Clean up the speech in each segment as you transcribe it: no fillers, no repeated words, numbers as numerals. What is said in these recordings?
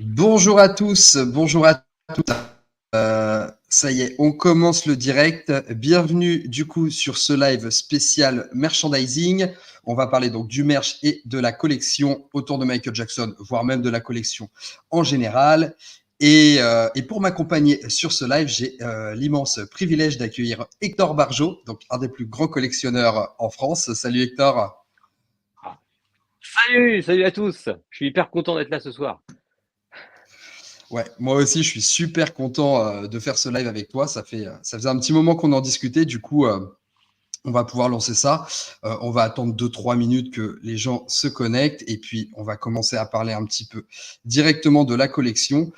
Bonjour à tous, bonjour à toutes. Ça y est, on commence le direct. Bienvenue du coup sur ce live spécial merchandising. On va parler donc du merch et de la collection autour de Michael Jackson, voire même de la collection en général. Et pour m'accompagner sur ce live, j'ai l'immense privilège d'accueillir Hector Barjot, donc un des plus grands collectionneurs en France. Salut Hector. Salut à tous. Je suis hyper content d'être là ce soir. Ouais, moi aussi, je suis super content de faire ce live avec toi. Ça faisait un petit moment qu'on en discutait. Du coup, on va pouvoir lancer ça. On va attendre 2-3 minutes que les gens se connectent et puis on va commencer à parler un petit peu directement de la collection.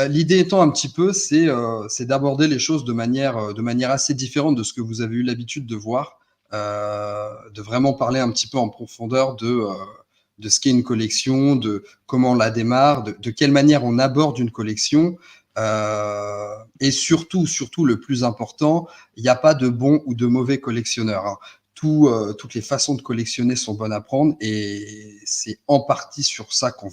L'idée étant un petit peu, c'est d'aborder les choses de manière assez différente de ce que vous avez eu l'habitude de voir, de vraiment parler un petit peu en profondeur de ce qu'est une collection, de comment on la démarre, de quelle manière on aborde une collection. Et surtout, le plus important, il n'y a pas de bon ou de mauvais collectionneurs, hein. Toutes les façons de collectionner sont bonnes à prendre et c'est en partie sur ça qu'on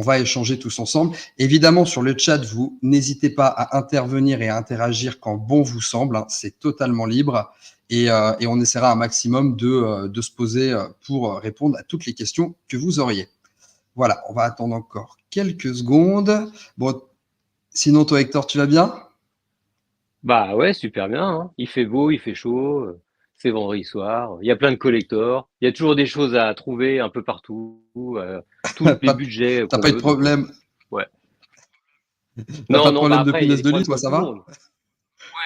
va échanger tous ensemble. Évidemment, sur le chat, vous n'hésitez pas à intervenir et à interagir quand bon vous semble, hein, c'est totalement libre. Et on essaiera un maximum de se poser pour répondre à toutes les questions que vous auriez. Voilà, on va attendre encore quelques secondes. Bon, sinon, toi, Hector, tu vas bien? Bah ouais, super bien, hein. Il fait beau, il fait chaud. C'est vendredi soir. Il y a plein de collectors. Il y a toujours des choses à trouver un peu partout. Tous les Pas, budgets t'as qu'on pas eu de veut. Donc problème, ouais. t'as pas Non, de non, bah problème de après, il y a punaise des de lit, problèmes toi, comme ça tout le va? monde.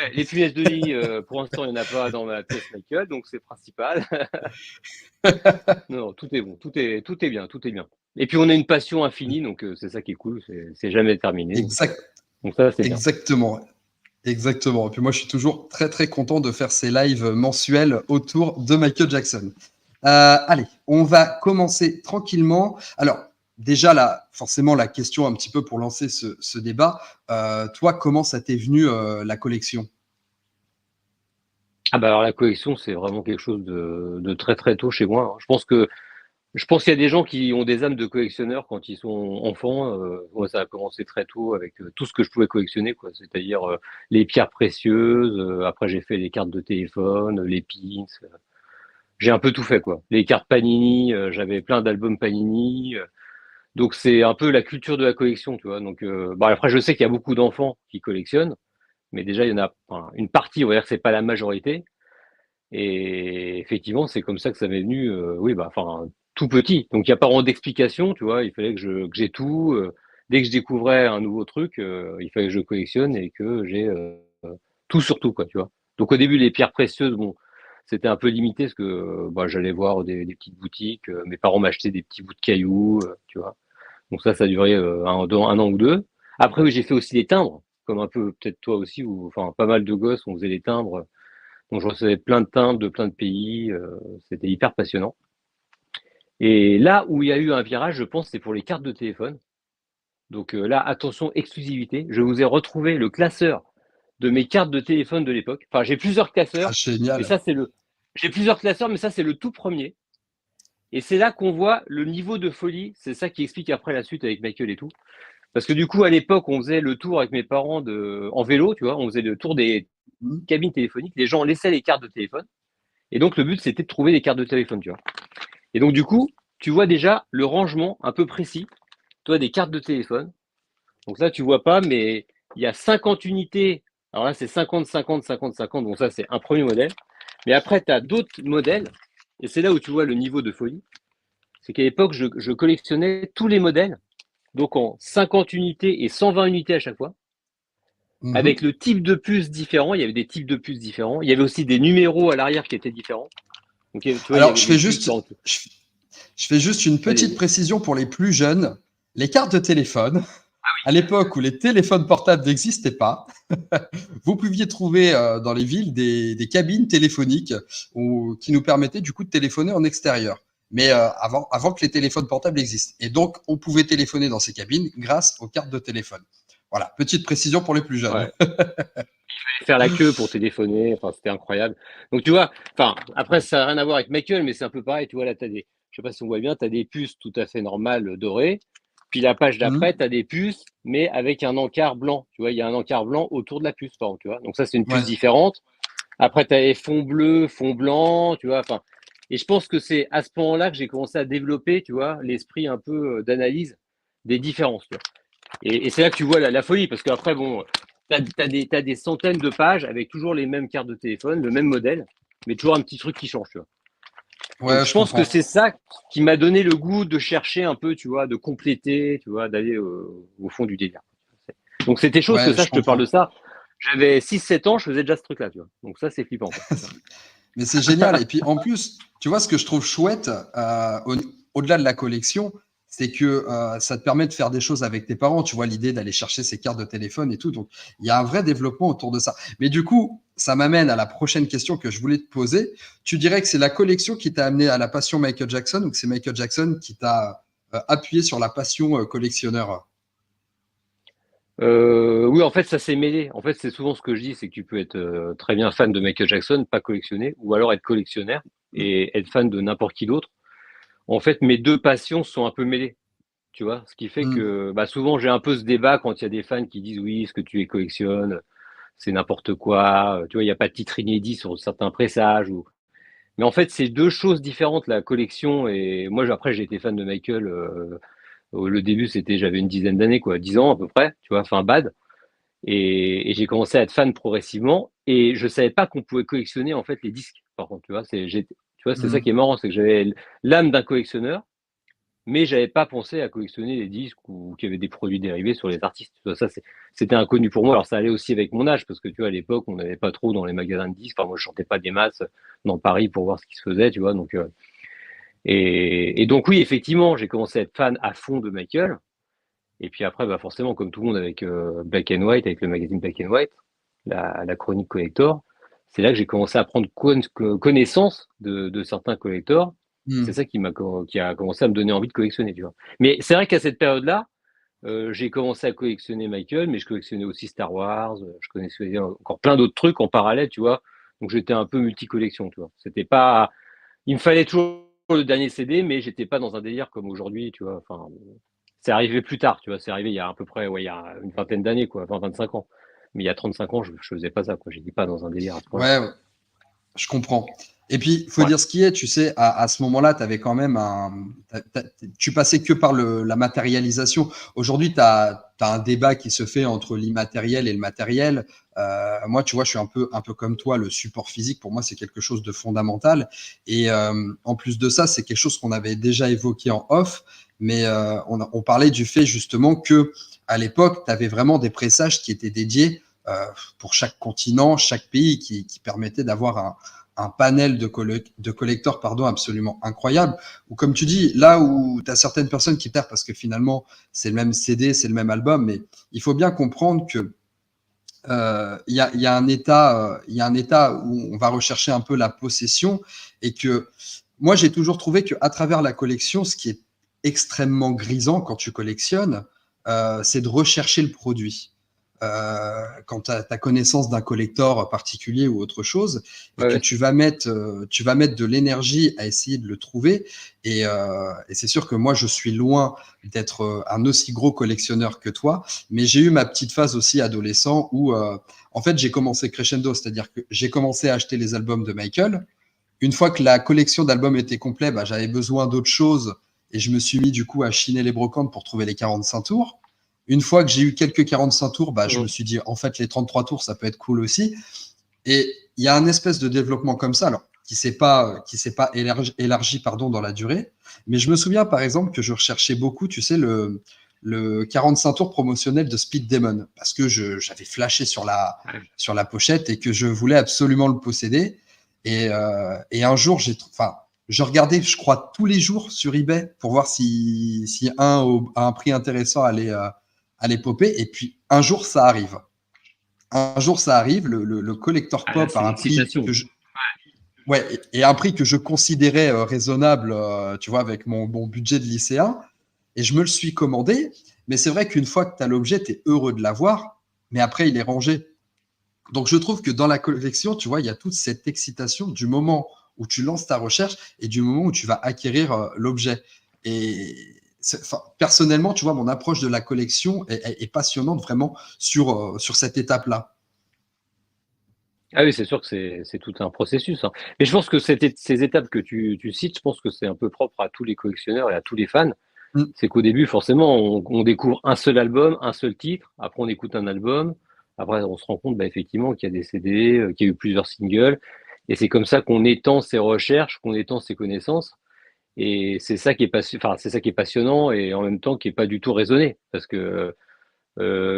Ouais, les punaises de lit, pour l'instant, il n'y en a pas dans ma pièce Michael, donc c'est principal. Non, non, tout est bon, tout est bien, tout est bien. Et puis on a une passion infinie, donc c'est ça qui est cool. C'est jamais terminé. Exact, Donc ça, c'est bien. exactement. Exactement. Et puis moi, je suis toujours très, très content de faire ces lives mensuels autour de Michael Jackson. Allez, on va commencer tranquillement. Alors, déjà, là, forcément, la question un petit peu pour lancer ce débat. Toi, comment ça t'est venu la collection? Ah bah alors la collection, c'est vraiment quelque chose de très très tôt chez moi, hein. Je pense qu'il y a des gens qui ont des âmes de collectionneurs quand ils sont enfants. Moi, ça a commencé très tôt avec tout ce que je pouvais collectionner, quoi. C'est-à-dire les pierres précieuses. Après, j'ai fait les cartes de téléphone, les pins. J'ai un peu tout fait, quoi. Les cartes Panini. J'avais plein d'albums Panini. Donc c'est un peu la culture de la collection, tu vois. Donc bah, après, je sais qu'il y a beaucoup d'enfants qui collectionnent, mais déjà il y en a enfin, une partie. On va dire que c'est pas la majorité. Et effectivement, c'est comme ça que ça m'est venu, oui, bah, enfin, tout petit. Donc il y a pas vraiment d'explication, tu vois? Il fallait que j'ai tout, dès que je découvrais un nouveau truc, il fallait que je collectionne et que j'ai, tout sur tout, quoi, tu vois? Donc au début, les pierres précieuses, bon, c'était un peu limité parce que, bah, j'allais voir des petites boutiques, mes parents m'achetaient des petits bouts de cailloux, tu vois? Donc ça a duré, 1 an ou 2. Après, oui, j'ai fait aussi les timbres, comme un peu peut-être toi aussi ou enfin pas mal de gosses, on faisait les timbres. Donc je recevais plein de timbres de plein de pays, c'était hyper passionnant. Et là où il y a eu un virage, je pense, c'est pour les cartes de téléphone. Donc là, attention, exclusivité. Je vous ai retrouvé le classeur de mes cartes de téléphone de l'époque. Enfin, j'ai plusieurs Ah, classeurs, mais génial. ça c'est le. J'ai plusieurs classeurs, mais ça c'est le tout premier. Et c'est là qu'on voit le niveau de folie. C'est ça qui explique après la suite avec Michael et tout. Parce que du coup, à l'époque, on faisait le tour avec mes parents en vélo, tu vois. On faisait le tour des Mhm. cabines téléphoniques. Les gens laissaient les cartes de téléphone. Et donc, le but, c'était de trouver des cartes de téléphone, tu vois. Et donc, du coup, tu vois déjà le rangement un peu précis. Toi, des cartes de téléphone. Donc là, tu vois pas, mais il y a 50 unités. Alors là, c'est 50, 50, 50, 50. Donc ça, c'est un premier modèle. Mais après, tu as d'autres modèles. Et c'est là où tu vois le niveau de folie. C'est qu'à l'époque, je collectionnais tous les modèles. Donc en 50 unités et 120 unités à chaque fois. Avec Mhm. le type de puce différent. Il y avait des types de puces différents. Il y avait aussi des numéros à l'arrière qui étaient différents. Donc, tu vois, il y Alors, avait des puces. je, je fais juste une petite Vas-y. précision pour les plus jeunes. Les cartes de téléphone, à l'époque où les téléphones portables n'existaient pas, vous pouviez trouver dans les villes des cabines téléphoniques qui nous permettaient du coup de téléphoner en extérieur. Mais avant que les téléphones portables existent. Et donc, on pouvait téléphoner dans ces cabines grâce aux cartes de téléphone. Voilà, petite précision pour les plus jeunes. Ouais. Faire la queue pour téléphoner, enfin, c'était incroyable. Donc, tu vois, enfin, après, ça n'a rien à voir avec Michael, mais c'est un peu pareil. Tu vois, là, je sais pas si on voit bien, tu as des puces tout à fait normales dorées. Puis la page Mhm. d'après, tu as des puces, mais avec un encart blanc. Tu vois, il y a un encart blanc autour de la puce, par exemple, tu vois. Donc ça, c'est une puce Ouais. différente. Après, tu as les fonds bleus, fonds blancs, tu vois. Enfin, et je pense que c'est à ce moment-là que j'ai commencé à développer, tu vois, l'esprit un peu d'analyse des différences. Tu vois. Et c'est là que tu vois la folie, parce qu'après, bon, t'as des centaines de pages avec toujours les mêmes cartes de téléphone, le même modèle, mais toujours un petit truc qui change, tu vois. Donc Ouais, je je pense que comprends. c'est ça qui m'a donné le goût de chercher un peu, tu vois, de compléter, tu vois, d'aller au fond du délire. Donc c'était chose que Ouais, ça, je je te parle de comprends. ça. J'avais 6 7 ans, je faisais déjà ce truc-là, tu vois. Donc ça, c'est flippant, quoi. Mais c'est génial. Et puis en plus, tu vois, ce que je trouve chouette, au-delà de la collection, c'est que ça te permet de faire des choses avec tes parents. Tu vois, l'idée d'aller chercher ces cartes de téléphone et tout. Donc, il y a un vrai développement autour de ça. Mais du coup, ça m'amène à la prochaine question que je voulais te poser. Tu dirais que c'est la collection qui t'a amené à la passion Michael Jackson ou que c'est Michael Jackson qui t'a appuyé sur la passion collectionneur? Oui, en fait, ça s'est mêlé. En fait, c'est souvent ce que je dis, c'est que tu peux être très bien fan de Michael Jackson, pas collectionner, ou alors être collectionneur et être fan de n'importe qui d'autre. En fait, mes deux passions sont un peu mêlées, tu vois. Ce qui fait Mm. que bah, souvent, j'ai un peu ce débat quand il y a des fans qui disent oui, ce que tu collectionnes, c'est n'importe quoi. Tu vois, il n'y a pas de titre inédit sur certains pressages. Ou... Mais en fait, c'est deux choses différentes, la collection. Et moi, après, j'ai été fan de Michael. Le début, c'était, j'avais une dizaine d'années, quoi, 10 ans à peu près, tu vois, enfin bad. Et j'ai commencé à être fan progressivement. Et je savais pas qu'on pouvait collectionner en fait les disques. Par contre, tu vois, tu vois, c'est ça qui est Mm. marrant, c'est que j'avais l'âme d'un collectionneur, mais j'avais pas pensé à collectionner les disques ou qu'il y avait des produits dérivés sur les artistes. Tu vois, ça, c'était inconnu pour moi. Alors ça allait aussi avec mon âge, parce que tu vois, à l'époque, on n'avait pas trop dans les magasins de disques. Enfin, moi, je chantais pas des masses dans Paris pour voir ce qui se faisait, tu vois. Donc, et donc oui, effectivement, j'ai commencé à être fan à fond de Michael. Et puis après, bah forcément, comme tout le monde avec Black and White, avec le magazine Black and White, la chronique collector, c'est là que j'ai commencé à prendre connaissance de certains collectors. C'est Mm. ça qui a commencé à me donner envie de collectionner, tu vois. Mais c'est vrai qu'à cette période-là, j'ai commencé à collectionner Michael, mais je collectionnais aussi Star Wars, je collectionnais encore plein d'autres trucs en parallèle, tu vois. Donc j'étais un peu multi-collection, tu vois. C'était pas, il me fallait toujours le dernier CD, mais j'étais pas dans un délire comme aujourd'hui, tu vois. Enfin, c'est arrivé plus tard, tu vois. C'est arrivé il y a à peu près, ouais, il y a une vingtaine d'années, quoi, 25 ans. Mais il y a 35 ans, je faisais pas ça, quoi. J'étais pas dans un délire à ce point-là. Ouais, je comprends. Et puis, il faut Ouais. dire ce qui est, tu sais, à ce moment-là, tu avais quand même tu passais que par la matérialisation. Aujourd'hui, tu as un débat qui se fait entre l'immatériel et le matériel. Moi, tu vois, je suis un peu comme toi, le support physique, pour moi, c'est quelque chose de fondamental. Et en plus de ça, c'est quelque chose qu'on avait déjà évoqué en off, mais on parlait du fait justement que à l'époque, tu avais vraiment des pressages qui étaient dédiés pour chaque continent, chaque pays, qui permettait d'avoir un panel de collecteurs pardon, absolument incroyable. Ou comme tu dis, là où tu as certaines personnes qui perdent parce que finalement, c'est le même CD, c'est le même album, mais il faut bien comprendre que y a un état, il y a un état où on va rechercher un peu la possession et que moi j'ai toujours trouvé que à travers la collection, ce qui est extrêmement grisant quand tu collectionnes, c'est de rechercher le produit. Quand tu as connaissance d'un collector particulier ou autre chose, et Ouais, que ouais. tu vas mettre de l'énergie à essayer de le trouver. Et c'est sûr que moi, je suis loin d'être un aussi gros collectionneur que toi, mais j'ai eu ma petite phase aussi adolescent où, en fait, j'ai commencé crescendo, c'est-à-dire que j'ai commencé à acheter les albums de Michael. Une fois que la collection d'albums était complète, bah, j'avais besoin d'autre chose et je me suis mis du coup à chiner les brocantes pour trouver les 45 tours. Une fois que j'ai eu quelques 45 tours, bah, je me Mhm. suis dit, en fait, les 33 tours, ça peut être cool aussi. Et il y a un espèce de développement comme ça, alors, qui s'est pas élargi pardon, dans la durée. Mais je me souviens, par exemple, que je recherchais beaucoup, tu sais, le 45 tours promotionnel de Speed Demon, parce que j'avais flashé sur la pochette et que je voulais absolument le posséder. Et un jour, enfin, je regardais, je crois, tous les jours sur eBay pour voir si à un prix intéressant allait popper. Et puis, un jour, ça arrive. Un jour, ça arrive, le collector Ah, là, pop c'est à un prix l'excitation. ouais, et un prix que je considérais raisonnable, tu vois, avec mon budget de lycéen. Et je me le suis commandé. Mais c'est vrai qu'une fois que tu as l'objet, tu es heureux de l'avoir, mais après, il est rangé. Donc, je trouve que dans la collection, tu vois, il y a toute cette excitation du moment où tu lances ta recherche et du moment où tu vas acquérir l'objet. Et personnellement, tu vois, mon approche de la collection est passionnante vraiment sur cette étape-là. Ah oui, c'est sûr que c'est tout un processus, hein. Mais je pense que ces étapes que tu cites, je pense que c'est un peu propre à tous les collectionneurs et à tous les fans. Mm. C'est qu'au début, forcément, on découvre un seul album, un seul titre. Après, on écoute un album. Après, on se rend compte, bah, effectivement, qu'il y a des CD, qu'il y a eu plusieurs singles. Et c'est comme ça qu'on étend ses recherches, qu'on étend ses connaissances. Et c'est ça qui est enfin, c'est ça qui est passionnant et en même temps qui est pas du tout raisonné. Parce que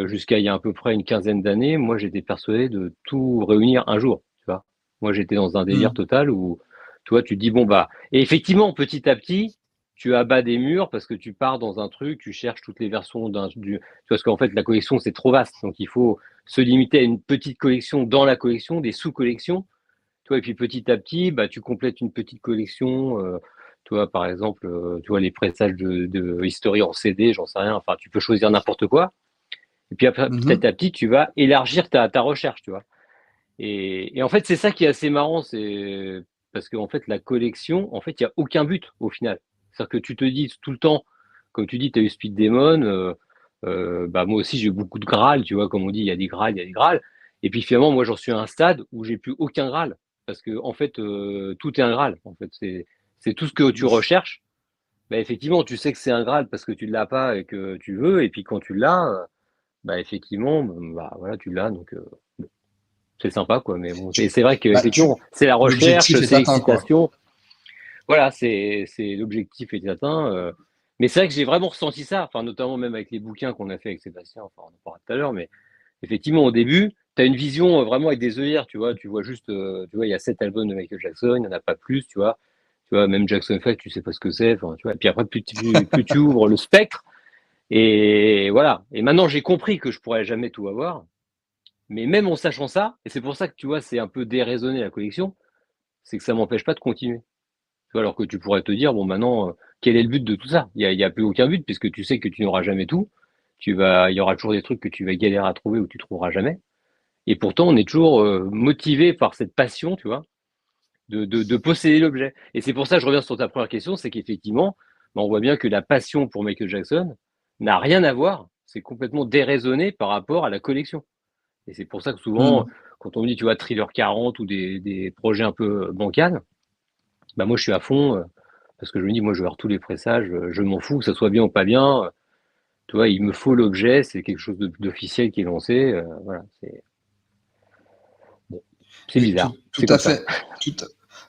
jusqu'à il y a à peu près une quinzaine d'années, moi, j'étais persuadé de tout réunir un jour. Tu vois, moi, j'étais dans un délire Mm. total où, toi, tu te dis bon bah, et effectivement, petit à petit, tu abats des murs parce que tu pars dans un truc, tu cherches toutes les versions tu vois, parce qu'en fait, la collection c'est trop vaste, donc il faut se limiter à une petite collection dans la collection, des sous-collections. Tu vois, et puis petit à petit, bah, tu complètes une petite collection. Tu vois, par exemple, tu vois les pressages de History en CD, j'en sais rien. Enfin, tu peux choisir n'importe quoi. Et puis après, petit Mhm. à petit, tu vas élargir ta recherche, tu vois. Et en fait, c'est ça qui est assez marrant, c'est parce qu'en fait, la collection, en fait, il n'y a aucun but au final. C'est-à-dire que tu te dis tout le temps, comme tu dis, tu as eu Speed Demon, bah moi aussi j'ai eu beaucoup de Graal, tu vois, comme on dit, il y a des Graal, il y a des Graal. Et puis finalement, moi j'en suis à un stade où j'ai plus aucun Graal. Parce que en fait, tout est un Graal. En fait, c'est tout ce que tu recherches. Bah, effectivement, tu sais que c'est un Graal parce que tu ne l'as pas et que tu veux. Et puis quand tu l'as, bah effectivement, bah voilà, tu l'as. Donc c'est sympa, quoi. Mais bon, Tu- c'est vrai bah, qu'effectivement, c'est la recherche, l'objectif est c'est atteint, quoi. l'excitation. Voilà, c'est l'objectif est atteint. Mais c'est vrai que j'ai vraiment ressenti ça, enfin, notamment même avec les bouquins qu'on a fait avec Sébastien, enfin, on en parlera tout à l'heure, mais effectivement, au début, tu as une vision vraiment avec des œillères, tu vois juste, tu vois, il y a 7 albums de Michael Jackson, il n'y en a pas plus, tu vois, même Jackson 5, tu sais pas ce que c'est, enfin, tu vois, et puis après, plus tu ouvres le spectre, et voilà. Et maintenant, j'ai compris que je pourrais jamais tout avoir, mais même en sachant ça, et c'est pour ça que, tu vois, c'est un peu déraisonné la collection, c'est que ça m'empêche pas de continuer. Tu vois, alors que tu pourrais te dire, bon, maintenant, quel est le but de tout ça? Il y a plus aucun but, puisque tu sais que tu n'auras jamais tout. Il y aura toujours des trucs que tu vas galérer à trouver ou tu trouveras jamais. Et pourtant, on est toujours motivé par cette passion, tu vois, de posséder l'objet. Et c'est pour ça que je reviens sur ta première question, c'est qu'effectivement, bah, on voit bien que la passion pour Michael Jackson n'a rien à voir. C'est complètement déraisonné par rapport à la collection. Et c'est pour ça que souvent, Mm. quand on me dit, tu vois, Thriller 40 ou des projets un peu bancals, bah moi je suis à fond parce que je me dis, moi je vais avoir tous les pressages, je m'en fous, que ça soit bien ou pas bien. Tu vois, il me faut l'objet, c'est quelque chose d'officiel qui est lancé. Voilà, bon, c'est Mais bizarre, tout c'est à comme ça. fait.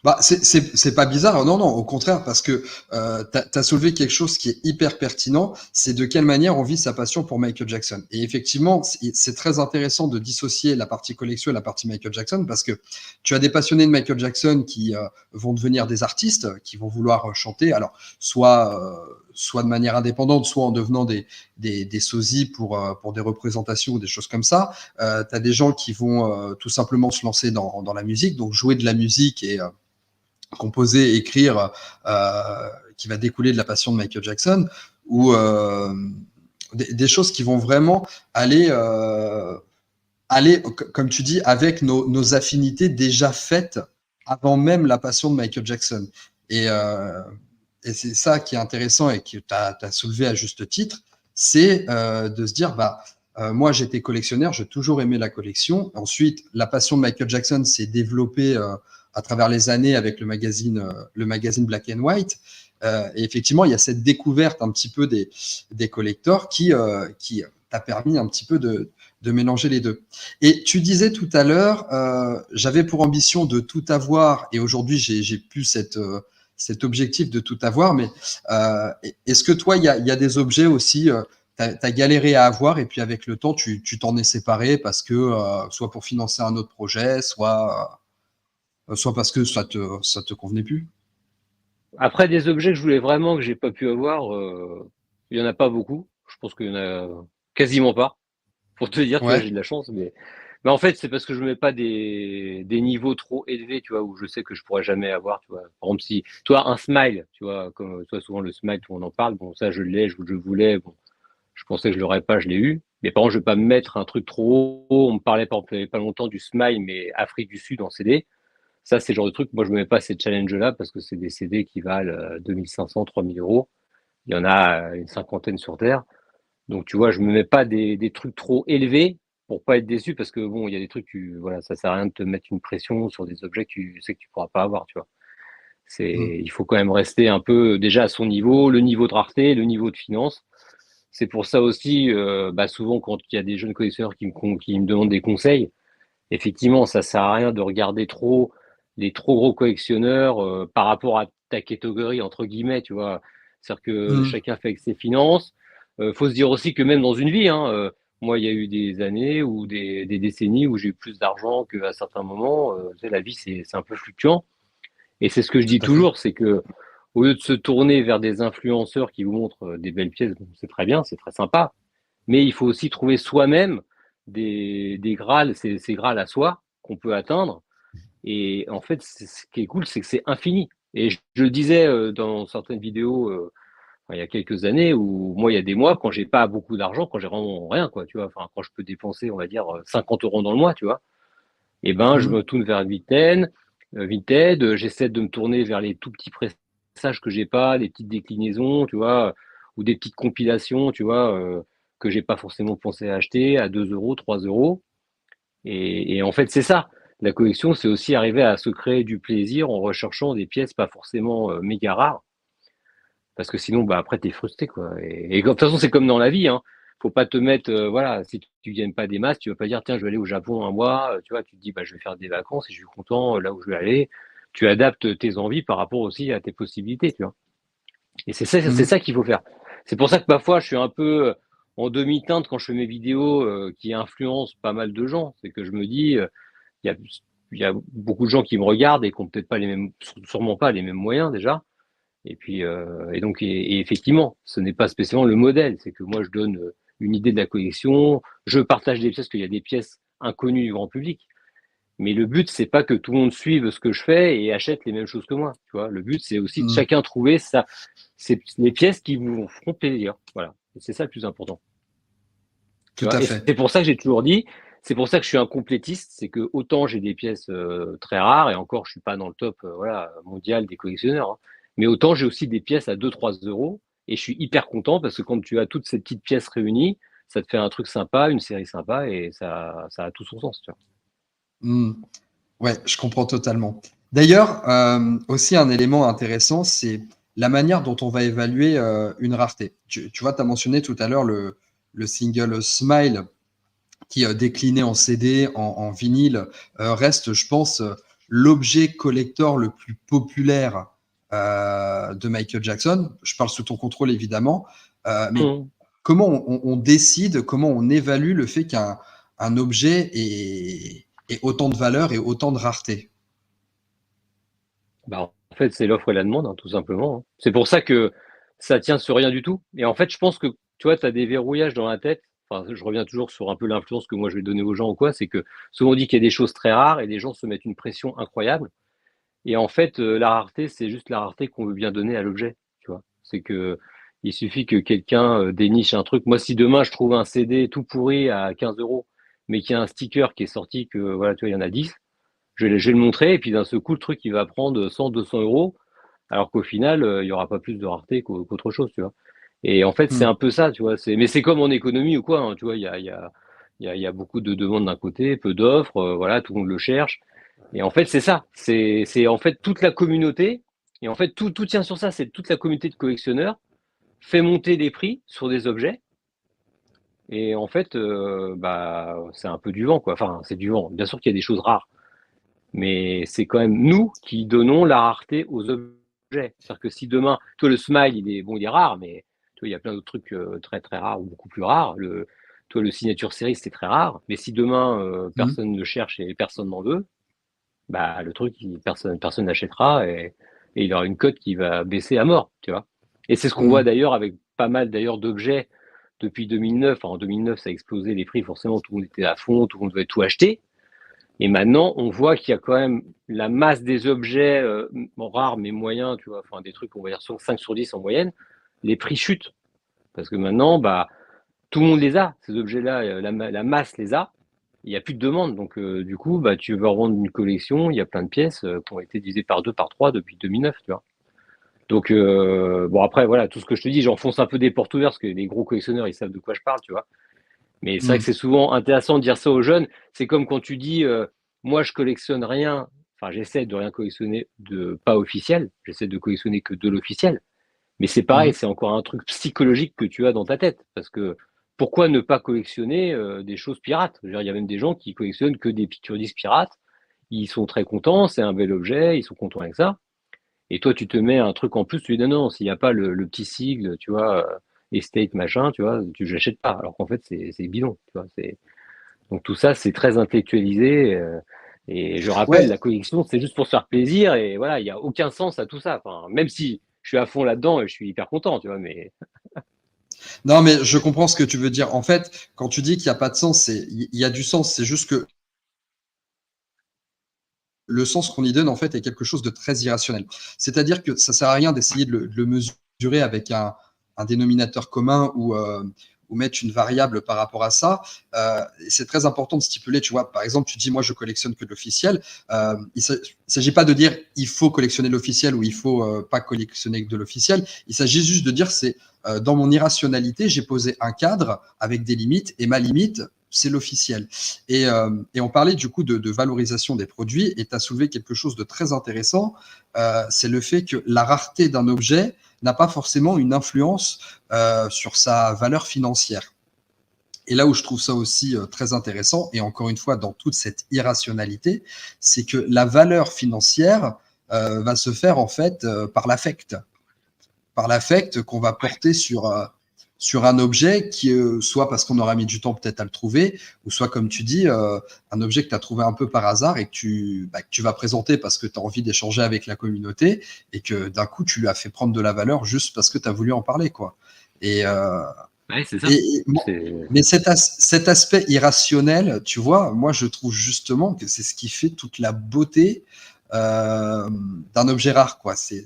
Bah, c'est pas bizarre, non, non, au contraire, parce que tu as soulevé quelque chose qui est hyper pertinent, c'est de quelle manière on vit sa passion pour Michael Jackson. Et effectivement, c'est très intéressant de dissocier la partie collection et la partie Michael Jackson, parce que tu as des passionnés de Michael Jackson qui vont devenir des artistes, qui vont vouloir chanter, alors soit de manière indépendante, soit en devenant des sosies pour des représentations ou des choses comme ça. Tu as des gens qui vont tout simplement se lancer dans la musique, donc jouer de la musique et composer, écrire, qui va découler de la passion de Michael Jackson, ou des choses qui vont vraiment aller, comme tu dis, avec nos affinités déjà faites avant même la passion de Michael Jackson. Et, euh, et c'est ça qui est intéressant et que tu as soulevé à juste titre, c'est de se dire, bah, moi j'étais collectionneur, j'ai toujours aimé la collection. Ensuite, la passion de Michael Jackson s'est développée à travers les années avec le magazine Black and White. Et effectivement, il y a cette découverte un petit peu des collectors qui t'a permis un petit peu de mélanger les deux. Et tu disais tout à l'heure, j'avais pour ambition de tout avoir, et aujourd'hui j'ai plus cet objectif de tout avoir, mais est-ce que toi, il y a des objets aussi, tu as galéré à avoir, et puis avec le temps, tu t'en es séparé parce que, soit pour financer un autre projet, soit parce que ça te convenait plus? Après, des objets que je voulais vraiment que j'ai pas pu avoir, il y en a pas beaucoup. Je pense qu'il y en a quasiment pas. Pour te dire, tu vois, Ouais. j'ai de la chance, mais en fait, c'est parce que je mets pas des niveaux trop élevés, tu vois, où je sais que je pourrais jamais avoir, tu vois. Par exemple, si, toi, un smile, tu vois, comme toi, souvent le smile, tout le monde en parle, bon, ça, je l'ai, je voulais, bon, je pensais que je l'aurais pas, je l'ai eu. Mais par contre, je vais pas me mettre un truc trop haut. On me parlait par exemple, il y avait pas longtemps du smile, mais Afrique du Sud en CD. Ça, c'est le genre de truc, moi, je me mets pas ces challenges-là parce que c'est des CD qui valent 2500, 3000 euros. Il y en a une cinquantaine sur Terre. Donc, tu vois, je me mets pas des trucs trop élevés pour pas être déçu parce que bon, il y a des trucs, voilà, ça sert à rien de te mettre une pression sur des objets que tu sais que tu pourras pas avoir, tu vois. Mm. Il faut quand même rester un peu déjà à son niveau, le niveau de rareté, le niveau de finance. C'est pour ça aussi, souvent quand il y a des jeunes collectionneurs qui me demandent des conseils, effectivement, ça sert à rien de regarder trop les trop gros collectionneurs par rapport à ta catégorie entre guillemets, tu vois. C'est-à-dire que Mm. chacun fait avec ses finances. Faut se dire aussi que même dans une vie, hein, moi, il y a eu des années ou des décennies où j'ai eu plus d'argent qu'à certains moments. Tu sais, la vie, c'est un peu fluctuant. Et c'est ce que je Tout dis à fait. toujours, c'est que au lieu de se tourner vers des influenceurs qui vous montrent des belles pièces, bon, c'est très bien, c'est très sympa, mais il faut aussi trouver soi-même des grâles, ces grâles à soi qu'on peut atteindre. Et en fait, ce qui est cool, c'est que c'est infini. Et je le disais dans certaines vidéos il y a quelques années, où moi, il y a des mois, quand j'ai pas beaucoup d'argent, quand j'ai vraiment rien, quoi, tu vois, enfin, quand je peux dépenser, on va dire, 50 euros dans le mois, tu vois, et ben, je Mm. me tourne vers Vinted, j'essaie de me tourner vers les tout petits pressages que j'ai pas, les petites déclinaisons, tu vois, ou des petites compilations, tu vois, que j'ai pas forcément pensé à acheter à 2 euros, 3 euros. Et en fait, c'est ça. La collection, c'est aussi arriver à se créer du plaisir en recherchant des pièces pas forcément méga rares, parce que sinon, bah, après, t'es frustré, quoi. Et de toute façon, c'est comme dans la vie, hein. Faut pas te mettre, voilà, si tu gagnes pas des masses, tu vas pas dire, tiens, je vais aller au Japon un mois, tu vois, tu te dis, bah, je vais faire des vacances et je suis content là où je vais aller. Tu adaptes tes envies par rapport aussi à tes possibilités, tu vois. Et c'est Mm. ça qu'il faut faire. C'est pour ça que parfois, je suis un peu en demi-teinte quand je fais mes vidéos qui influencent pas mal de gens. C'est que je me dis, il y a, il y a beaucoup de gens qui me regardent et qui ont peut-être pas les mêmes, sûrement pas les mêmes moyens déjà. Et puis, et effectivement, ce n'est pas spécialement le modèle. C'est que moi, je donne une idée de la collection, je partage des pièces, parce qu'il y a des pièces inconnues du grand public. Mais le but, c'est pas que tout le monde suive ce que je fais et achète les mêmes choses que moi. Tu vois, le but, c'est aussi de Mm. chacun trouver c'est les pièces qui vous feront plaisir. Voilà. Et c'est ça le plus important. Tu Tout vois. à Et fait. c'est pour ça que j'ai toujours dit, c'est pour ça que je suis un complétiste, c'est que autant j'ai des pièces très rares, et encore, je suis pas dans le top voilà, mondial des collectionneurs, hein, mais autant j'ai aussi des pièces à 2-3 euros, et je suis hyper content parce que quand tu as toutes ces petites pièces réunies, ça te fait un truc sympa, une série sympa, et ça a tout son sens. Tu vois. Mm. Ouais, je comprends totalement. D'ailleurs, aussi un élément intéressant, c'est la manière dont on va évaluer une rareté. Tu vois, tu as mentionné tout à l'heure le single Smile qui décliné en CD, en vinyle, reste, je pense, l'objet collector le plus populaire de Michael Jackson. Je parle sous ton contrôle, évidemment. Mais Mmh. comment on décide, comment on évalue le fait qu'un un objet ait autant de valeur et autant de rareté? Bah, en fait, c'est l'offre et la demande, hein, tout simplement, hein. C'est pour ça que ça tient sur rien du tout. Et en fait, je pense que, tu vois, tu as des verrouillages dans la tête. Enfin, je reviens toujours sur un peu l'influence que moi je vais donner aux gens ou quoi. C'est que souvent on dit qu'il y a des choses très rares et les gens se mettent une pression incroyable. Et en fait, la rareté, c'est juste la rareté qu'on veut bien donner à l'objet, tu vois. C'est que il suffit que quelqu'un déniche un truc. Moi, si demain je trouve un CD tout pourri à 15 euros, mais qu'il y a un sticker qui est sorti que, voilà, tu vois, il y en a 10, je vais le montrer, et puis d'un seul coup, le truc, il va prendre 100, 200 euros, alors qu'au final, il n'y aura pas plus de rareté qu'autre chose, tu vois. Et en fait, c'est Hmm. un peu ça, tu vois. Mais c'est comme en économie ou quoi, hein, tu vois, il y a beaucoup de demandes d'un côté, peu d'offres, voilà, tout le monde le cherche. Et en fait, c'est ça. C'est en fait toute la communauté. Et en fait, tout tient sur ça. C'est toute la communauté de collectionneurs fait monter les prix sur des objets. Et en fait, c'est un peu du vent, quoi. Enfin, c'est du vent. Bien sûr qu'il y a des choses rares, mais c'est quand même nous qui donnons la rareté aux objets. C'est-à-dire que si demain, toi, le smile, il est rare, mais toi, il y a plein d'autres trucs très très rares ou beaucoup plus rares. Toi, le signature série, c'est très rare. Mais si demain, Hmm. personne ne le cherche et personne n'en veut, bah, le truc, personne n'achètera, et il aura une cote qui va baisser à mort, tu vois. Et c'est ce qu'on voit Hmm. d'ailleurs avec pas mal d'ailleurs d'objets depuis 2009. Enfin, en 2009, ça a explosé les prix, forcément, tout le monde était à fond, tout le monde devait tout acheter. Et maintenant, on voit qu'il y a quand même la masse des objets rares mais moyens, tu vois, enfin des trucs, on va dire 5 sur 10 en moyenne, les prix chutent. Parce que maintenant, bah, tout le monde les a, ces objets-là, la masse les a, il n'y a plus de demande. Donc, du coup, bah, tu veux revendre une collection, il y a plein de pièces qui ont été divisées par 2, par 3 depuis 2009, tu vois. Donc, bon, après, voilà, tout ce que je te dis, j'enfonce un peu des portes ouvertes parce que les gros collectionneurs, ils savent de quoi je parle, tu vois. Mais c'est vrai que Hmm. c'est souvent intéressant de dire ça aux jeunes. C'est comme quand tu dis, moi, je collectionne rien, enfin, j'essaie de rien collectionner de pas officiel, j'essaie de collectionner que de l'officiel. Mais c'est pareil, Mhm. c'est encore un truc psychologique que tu as dans ta tête. Parce que pourquoi ne pas collectionner des choses pirates? Je veux dire, il y a même des gens qui collectionnent que des picture disques pirates. Ils sont très contents, c'est un bel objet, ils sont contents avec ça. Et toi, tu te mets un truc en plus, tu dis non, non, s'il n'y a pas le petit sigle, tu vois, estate, machin, tu vois, tu l'achètes pas. Alors qu'en fait, c'est bidon, tu vois. Donc tout ça, c'est très intellectualisé. Et je rappelle, Ouais, la collection, c'est juste pour se faire plaisir. Et voilà, il n'y a aucun sens à tout ça. Enfin, même si je suis à fond là-dedans et je suis hyper content, tu vois, mais non, mais je comprends ce que tu veux dire. En fait, quand tu dis qu'il n'y a pas de sens, il y a du sens. C'est juste que le sens qu'on y donne, en fait, est quelque chose de très irrationnel. C'est-à-dire que ça sert à rien d'essayer de le mesurer avec un dénominateur commun ou mettre une variable par rapport à ça. C'est très important de stipuler, tu vois, par exemple, tu dis, moi, je collectionne que de l'officiel. Il ne s'agit pas de dire, il faut collectionner l'officiel ou il faut pas collectionner que de l'officiel. Il s'agit juste de dire, c'est dans mon irrationalité, j'ai posé un cadre avec des limites et ma limite, c'est l'officiel. Et on parlait du coup de valorisation des produits et tu as soulevé quelque chose de très intéressant, c'est le fait que la rareté d'un objet n'a pas forcément une influence sur sa valeur financière. Et là où je trouve ça aussi très intéressant, et encore une fois dans toute cette irrationalité, c'est que la valeur financière va se faire en fait par l'affect qu'on va porter sur un objet qui, soit parce qu'on aura mis du temps peut-être à le trouver, ou soit comme tu dis, un objet que tu as trouvé un peu par hasard et que tu vas présenter parce que tu as envie d'échanger avec la communauté et que d'un coup tu lui as fait prendre de la valeur juste parce que tu as voulu en parler. Quoi. Et, euh, ouais, c'est ça. et, C'est mais cet aspect irrationnel, tu vois, moi je trouve justement que c'est ce qui fait toute la beauté euh, d'un objet rare. Quoi. C'est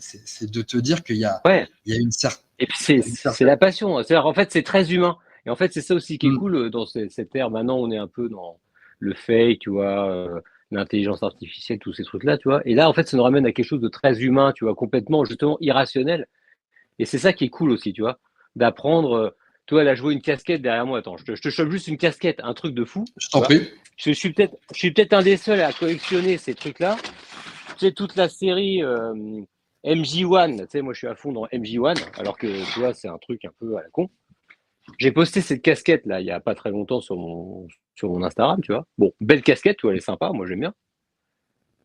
de te dire ouais. il y a Et puis c'est certaine. la passion. C'est-à-dire, en fait, c'est très humain. Et en fait, c'est ça aussi qui est Mm, cool dans cette ère. Maintenant, on est un peu dans le fake, tu vois, l'intelligence artificielle, tous ces trucs-là, tu vois. Et là, en fait, ça nous ramène à quelque chose de très humain, tu vois, complètement, justement, irrationnel. Et c'est ça qui est cool aussi, tu vois, d'apprendre. Tu vois, là, je vois une casquette derrière moi. Attends, je te chope juste une casquette, un truc de fou, je tu t'en vois. prie. Je suis peut-être un des seuls à collectionner ces trucs-là. Tu sais, toute la série MJ1, tu sais, moi je suis à fond dans MJ1, alors que tu vois, c'est un truc un peu à la con. J'ai posté cette casquette là, il y a pas très longtemps sur mon Instagram, tu vois. Bon, belle casquette, tu vois, elle est sympa, moi j'aime bien.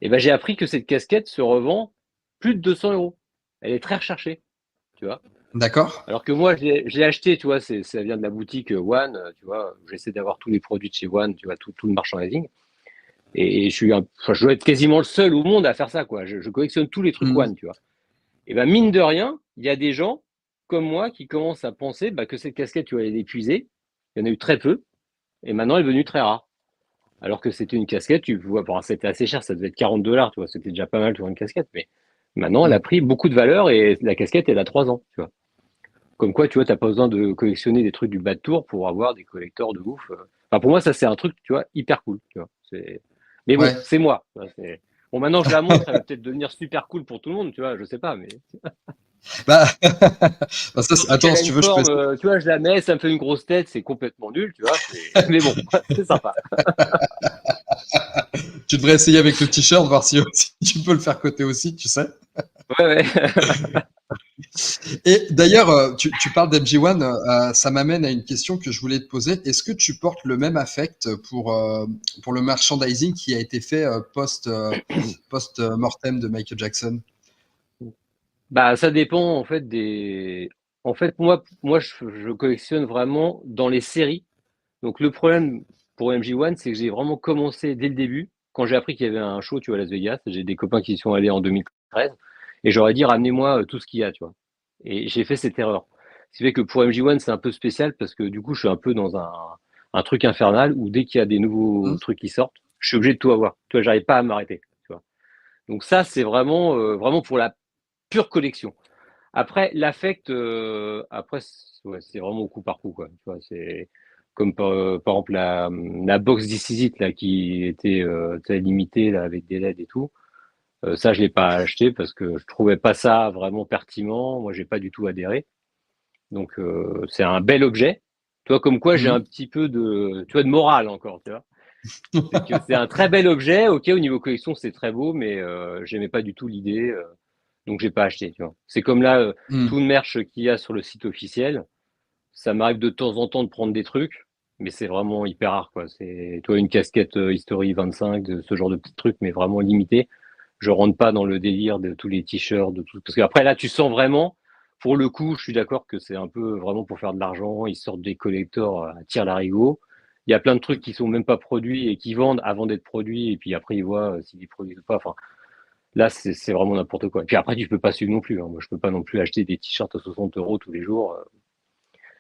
Et ben j'ai appris que cette casquette se revend plus de 200 euros. Elle est très recherchée, tu vois. D'accord. Alors que moi, j'ai acheté, tu vois, ça vient de la boutique One, tu vois. J'essaie d'avoir tous les produits de chez One, tu vois, tout le merchandising. Et enfin, je dois être quasiment le seul au monde à faire ça, quoi. Je collectionne tous les trucs Mm. One, tu vois. Et ben mine de rien, il y a des gens comme moi qui commencent à penser bah, que cette casquette, tu vas l'épuiser. Il y en a eu très peu, et maintenant elle est devenue très rare. Alors que c'était une casquette, tu vois, bon, c'était assez cher, ça devait être 40 $, tu vois, c'était déjà pas mal pour une casquette, mais maintenant elle a Mm. pris beaucoup de valeur et la casquette, elle a 3 ans, tu vois. Comme quoi, tu vois, t'as pas besoin de collectionner des trucs du bas de tour pour avoir des collecteurs de ouf. Enfin, pour moi, ça, c'est un truc, tu vois, hyper cool, tu vois. Mais bon, Ouais. c'est moi. Bon, maintenant, je la montre, elle va peut-être devenir super cool pour tout le monde, tu vois, je sais pas, mais Bah, bah surtout attends, qu'elle a si tu une veux, je peux. forme, tu vois, je la mets, ça me fait une grosse tête, c'est complètement nul, tu vois. Mais bon, c'est sympa. Tu devrais essayer avec le t-shirt, voir si, si tu peux le faire côté aussi, tu sais. Ouais, ouais. Et d'ailleurs, tu parles d'MG1, ça m'amène à une question que je voulais te poser. Est-ce que tu portes le même affect pour le merchandising qui a été fait post-mortem de Michael Jackson? Bah, ça dépend en fait des. En fait, moi, je collectionne vraiment dans les séries. Donc le problème pour MJ1, c'est que j'ai vraiment commencé dès le début. Quand j'ai appris qu'il y avait un show, tu vois, à Las Vegas, j'ai des copains qui y sont allés en 2013, et j'aurais dit ramenez-moi tout ce qu'il y a, tu vois. Et j'ai fait cette erreur. Ce qui fait que pour MJ1, c'est un peu spécial parce que du coup, je suis un peu dans un truc infernal où dès qu'il y a des nouveaux Hmm. trucs qui sortent, je suis obligé de tout avoir. Tu vois, j'arrive pas à m'arrêter. Tu vois. Donc ça, c'est vraiment pour la pure collection. Après, l'affect, après, ouais, c'est vraiment au coup par coup, quoi. Tu vois, c'est comme par exemple la box This Is It, là, qui était limitée là, avec des LED et tout. Ça, je l'ai pas acheté parce que je trouvais pas ça vraiment pertinent. Moi, j'ai pas du tout adhéré. Donc, c'est un bel objet. Toi, comme quoi, j'ai un Mhm. petit peu de morale encore, tu vois. C'est que c'est un très bel objet. Ok, au niveau collection, c'est très beau, mais j'aimais pas du tout l'idée, donc j'ai pas acheté. Tu vois. C'est comme là, tout Mhm. le merch qu'il y a sur le site officiel. Ça m'arrive de temps en temps de prendre des trucs, mais c'est vraiment hyper rare, quoi. C'est, toi, une casquette History 25, de ce genre de petits trucs, mais vraiment limité. Je rentre pas dans le délire de tous les t-shirts, de tout. Parce qu'après, là, tu sens vraiment, pour le coup, je suis d'accord que c'est un peu vraiment pour faire de l'argent. Ils sortent des collectors à tir larigot. Il y a plein de trucs qui sont même pas produits et qui vendent avant d'être produits, et puis après, ils voient s'ils les produisent ou pas. Enfin, là, c'est vraiment n'importe quoi. Et puis après, tu peux pas suivre non plus, hein. Moi, je peux pas non plus acheter des t-shirts à 60 euros tous les jours.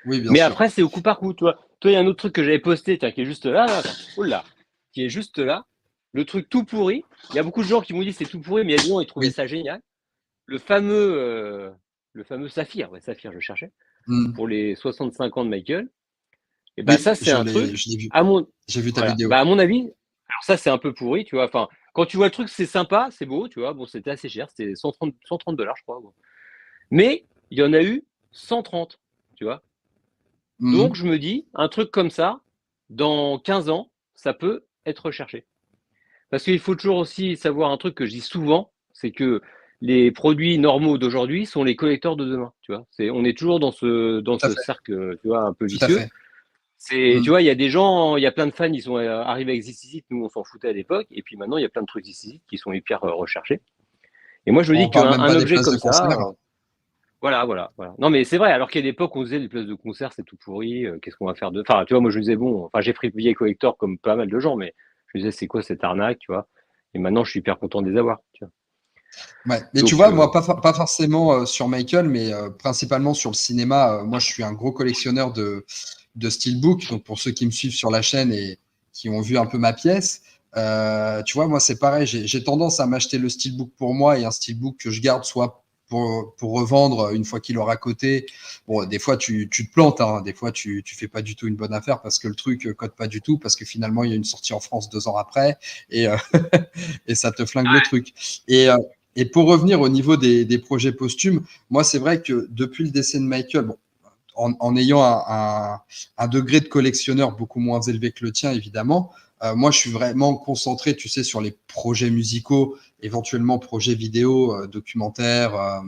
Oui, bien Mais sûr. après, c'est au coup par coup, toi. Toi, il y a un autre truc que j'avais posté, tiens, qui est juste là, là, oh là, qui est juste là. Le truc tout pourri. Il y a beaucoup de gens qui m'ont dit c'est tout pourri, mais il y a des gens qui trouvaient Oui. ça génial. Le fameux, euh, le fameux Saphir, ouais, Saphir, je cherchais, Mhm. pour les 65 ans de Michael. Et ben Oui, ça, c'est un truc, je l'ai vu. à mon, J'ai vu ta voilà, vidéo. bah à mon avis, alors ça, c'est un peu pourri, tu vois. Enfin, quand tu vois le truc, c'est sympa, c'est beau, tu vois. Bon, c'était assez cher, c'était 130 dollars, je crois. Bon. Mais il y en a eu 130, tu vois. Donc, Mhm. je me dis, un truc comme ça, dans 15 ans, ça peut être recherché. Parce qu'il faut toujours aussi savoir un truc que je dis souvent, c'est que les produits normaux d'aujourd'hui sont les collecteurs de demain. Tu vois, on est toujours dans Tout à ce fait. cercle, tu vois, un peu Tout à vicieux. fait. Tu Mhm. vois, il y a des gens, il y a plein de fans, ils sont arrivés avec This Is It, nous on s'en foutait à l'époque, et puis maintenant il y a plein de trucs This Is It qui sont hyper recherchés. Et moi je me On dis parle qu'un même pas des objet places de comme ça, concert. voilà. Non, mais c'est vrai, alors qu'à l'époque, on disait les places de concert, c'est tout pourri, qu'est-ce qu'on va faire de. Enfin, tu vois, moi, je disais, bon, enfin, j'ai pris billet collector comme pas mal de gens, mais je disais, c'est quoi cette arnaque, tu vois. Et maintenant, je suis hyper content de les avoir, tu vois. Ouais. Mais tu Donc, vois, moi, pas forcément sur Michael, mais principalement sur le cinéma. Moi, je suis un gros collectionneur de steelbook. Donc, pour ceux qui me suivent sur la chaîne et qui ont vu un peu ma pièce, tu vois, moi, c'est pareil. J'ai tendance à m'acheter le steelbook pour moi et un steelbook que je garde soit pour revendre une fois qu'il aura coté. Bon, des fois, tu te plantes. Hein. Des fois, tu fais pas du tout une bonne affaire parce que le truc cote pas du tout, parce que finalement, il y a une sortie en France 2 ans après et, et ça te flingue le truc. Et, et pour revenir au niveau des projets posthumes, moi, c'est vrai que depuis le décès de Michael, bon, en ayant un degré de collectionneur beaucoup moins élevé que le tien, évidemment, moi, je suis vraiment concentré, tu sais, sur les projets musicaux, éventuellement projets vidéo, documentaires,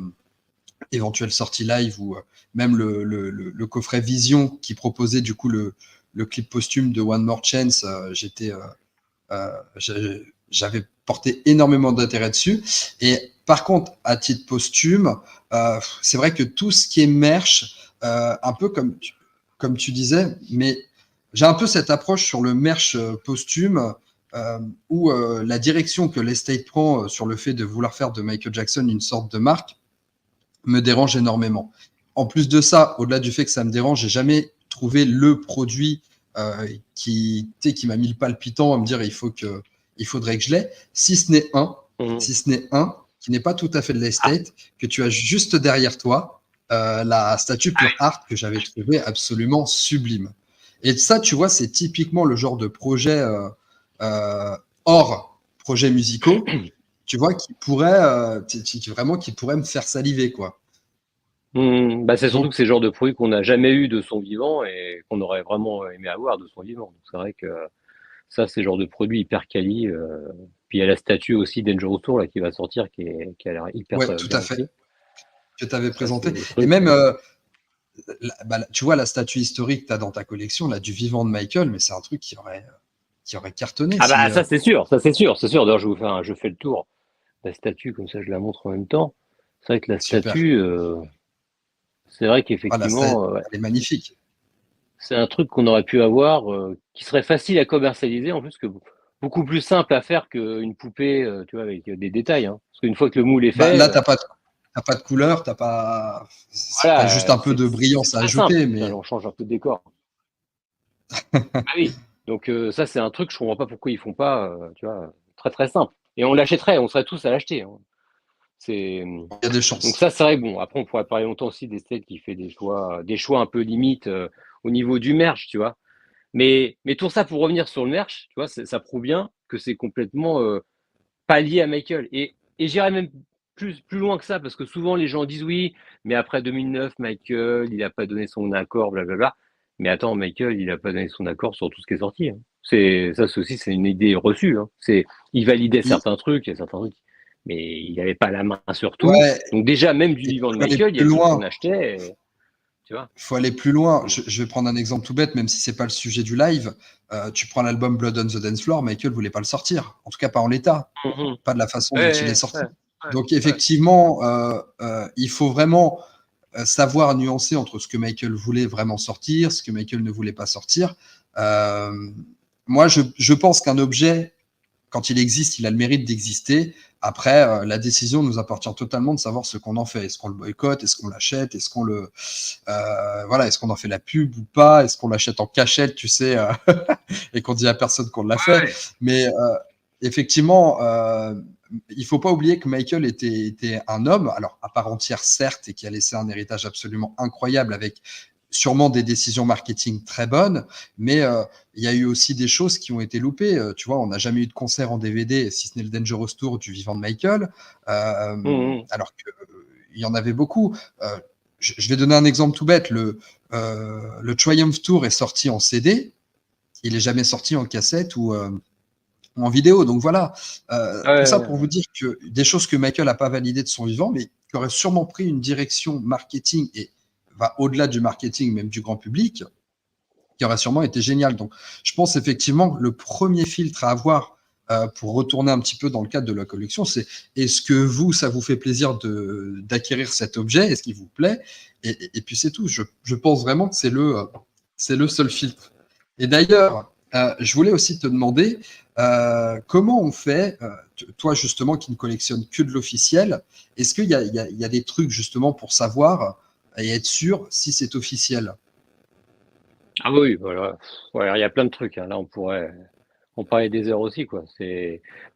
éventuelles sorties live ou même le coffret Vision qui proposait du coup le clip posthume de One More Chance. Euh, j'avais porté énormément d'intérêt dessus. Et par contre, à titre posthume, c'est vrai que tout ce qui est merch, un peu comme tu disais, mais j'ai un peu cette approche sur le merch posthume où la direction que l'estate prend sur le fait de vouloir faire de Michael Jackson une sorte de marque me dérange énormément. En plus de ça, au-delà du fait que ça me dérange, j'ai jamais trouvé le produit qui m'a mis le palpitant à me dire il faudrait que je l'aie, mhm. si ce n'est un qui n'est pas tout à fait de l'estate, que tu as juste derrière toi, la statue Pure Art que j'avais trouvé absolument sublime. Et ça, tu vois, c'est typiquement le genre de projet euh, hors projets musicaux tu vois, vraiment, qui pourrait me faire saliver, quoi. Bah, c'est surtout Donc, que c'est le genre de produit qu'on n'a jamais eu de son vivant et qu'on aurait vraiment aimé avoir de son vivant. Donc, c'est vrai que ça, c'est le genre de produit hyper quali. Puis il y a la statue aussi Dangerous Tour là, qui va sortir, qui a l'air hyper ouais, tout bien à fait, aussi. que tu avais Ça, c'est présenté. des Et trucs. même, tu vois, la statue historique que tu as dans ta collection, là, du vivant de Michael, mais c'est un truc qui aurait cartonné Ah si. bah ça c'est sûr. D'ailleurs je fais le tour. La statue comme ça je la montre en même temps. C'est vrai que la Super. statue, c'est vrai Voilà, qu'effectivement ouais, elle est magnifique. c'est un truc qu'on aurait pu avoir, qui serait facile à commercialiser en plus que beaucoup plus simple à faire qu'une poupée, tu vois avec des détails. Hein. Parce qu'une fois que le moule est Bah, fait, là, t'as pas de couleur, t'as juste voilà, un peu de c'est brillance à très simple. ajouter, Tiens, mais on change un peu de décor. Ah oui. Donc ça c'est un truc je comprends pas pourquoi ils font pas, tu vois, très très simple. Et on l'achèterait, on serait tous à l'acheter. Hein. C'est il y a des donc chances. ça, c'est vrai que bon, après on pourrait parler longtemps aussi d'Estelle qui fait des choix un peu limites au niveau du merch, tu vois. Mais tout ça pour revenir sur le merch, tu vois, ça prouve bien que c'est complètement pas lié à Michael. Et et j'irais même plus loin que ça, parce que souvent les gens disent oui, mais après 2009, Michael, il n'a pas donné son accord, blablabla. Mais attends, Michael, il n'a pas donné son accord sur tout ce qui est sorti, hein. Ça aussi, c'est une idée reçue, hein. Il validait Il, certains trucs, il y a certains trucs, mais il n'avait pas la main sur tout. ouais, Donc déjà, même du il vivant de faut aller Michael, il y a plus des trucs loin. qu'on achetait, tu vois. Il faut aller plus loin. Mm. Je vais prendre un exemple tout bête, même si c'est pas le sujet du live. Tu prends l'album Blood on the Dance Floor, Michael voulait pas le sortir. En tout cas, pas en l'état, Mhm. pas de la façon dont il est Ouais, sorti. ouais, ouais, Donc ouais. effectivement, il faut vraiment savoir nuancer entre ce que Michael voulait vraiment sortir, ce que Michael ne voulait pas sortir. Euh, Moi, je pense qu'un objet, quand il existe, il a le mérite d'exister. Après, la décision nous appartient totalement de savoir ce qu'on en fait. Est-ce qu'on le boycotte? Est-ce qu'on l'achète? Est-ce qu'on le, voilà, est-ce qu'on en fait la pub ou pas? Est-ce qu'on l'achète en cachette, tu sais, et qu'on dit à personne qu'on l'a fait? Ouais. Mais effectivement, il faut pas oublier que Michael était un homme, alors à part entière certes, et qui a laissé un héritage absolument incroyable avec sûrement des décisions marketing très bonnes, mais il y a eu aussi des choses qui ont été loupées. Tu vois, on n'a jamais eu de concert en DVD, si ce n'est le Dangerous Tour du vivant de Michael, Mhm. alors qu'il y en avait beaucoup. Je vais donner un exemple tout bête. Le Triumph Tour est sorti en CD, il est jamais sorti en cassette ou en vidéo. Donc voilà, tout ça pour vous Ouais. dire que des choses que Michael n'a pas validées de son vivant, mais qui auraient sûrement pris une direction marketing et va au-delà du marketing, même du grand public, qui aurait sûrement été génial. Donc je pense effectivement que le premier filtre à avoir pour retourner un petit peu dans le cadre de la collection, c'est est-ce que vous, ça vous fait plaisir d'acquérir cet objet, est-ce qu'il vous plaît, et puis c'est tout. Je pense vraiment que c'est le seul filtre. Et d'ailleurs, je voulais aussi te demander comment on fait, toi justement qui ne collectionne que de l'officiel, est-ce qu'il y a des trucs justement pour savoir et être sûr si c'est officiel? Ah oui, voilà. Ouais, il y a plein de trucs, hein. Là, on pourrait en parler des heures aussi, quoi.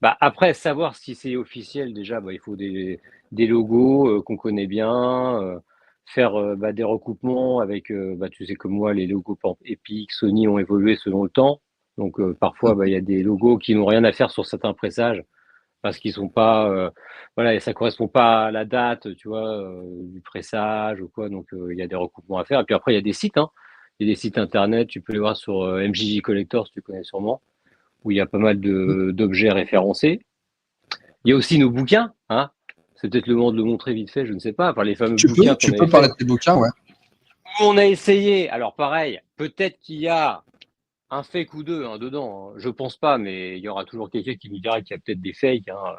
Bah, après, savoir si c'est officiel, déjà, bah, il faut des logos qu'on connaît bien, faire bah, des recoupements avec, bah, tu sais comme moi, les logos par exemple, Epic, Sony ont évolué selon le temps. Donc parfois, bah, il y a des logos qui n'ont rien à faire sur certains pressages parce qu'ils sont pas, voilà, et ça correspond pas à la date, tu vois, du pressage ou quoi. Donc il y a des recoupements à faire. Et puis après, il y a des sites, hein. Il y a des sites internet, tu peux les voir sur MJJ Collector, si tu connais sûrement, où il y a pas mal d'objets référencés. Il y a aussi nos bouquins, hein. C'est peut-être le moment de le montrer vite fait, je ne sais pas, par les fameux bouquins qu'on Tu avait peux parler faits. de tes bouquins, ouais. Où on a essayé, alors pareil, peut-être qu'il y a un fake ou deux hein, dedans, hein. Je pense pas, mais il y aura toujours quelqu'un qui nous dira qu'il y a peut-être des fakes, hein.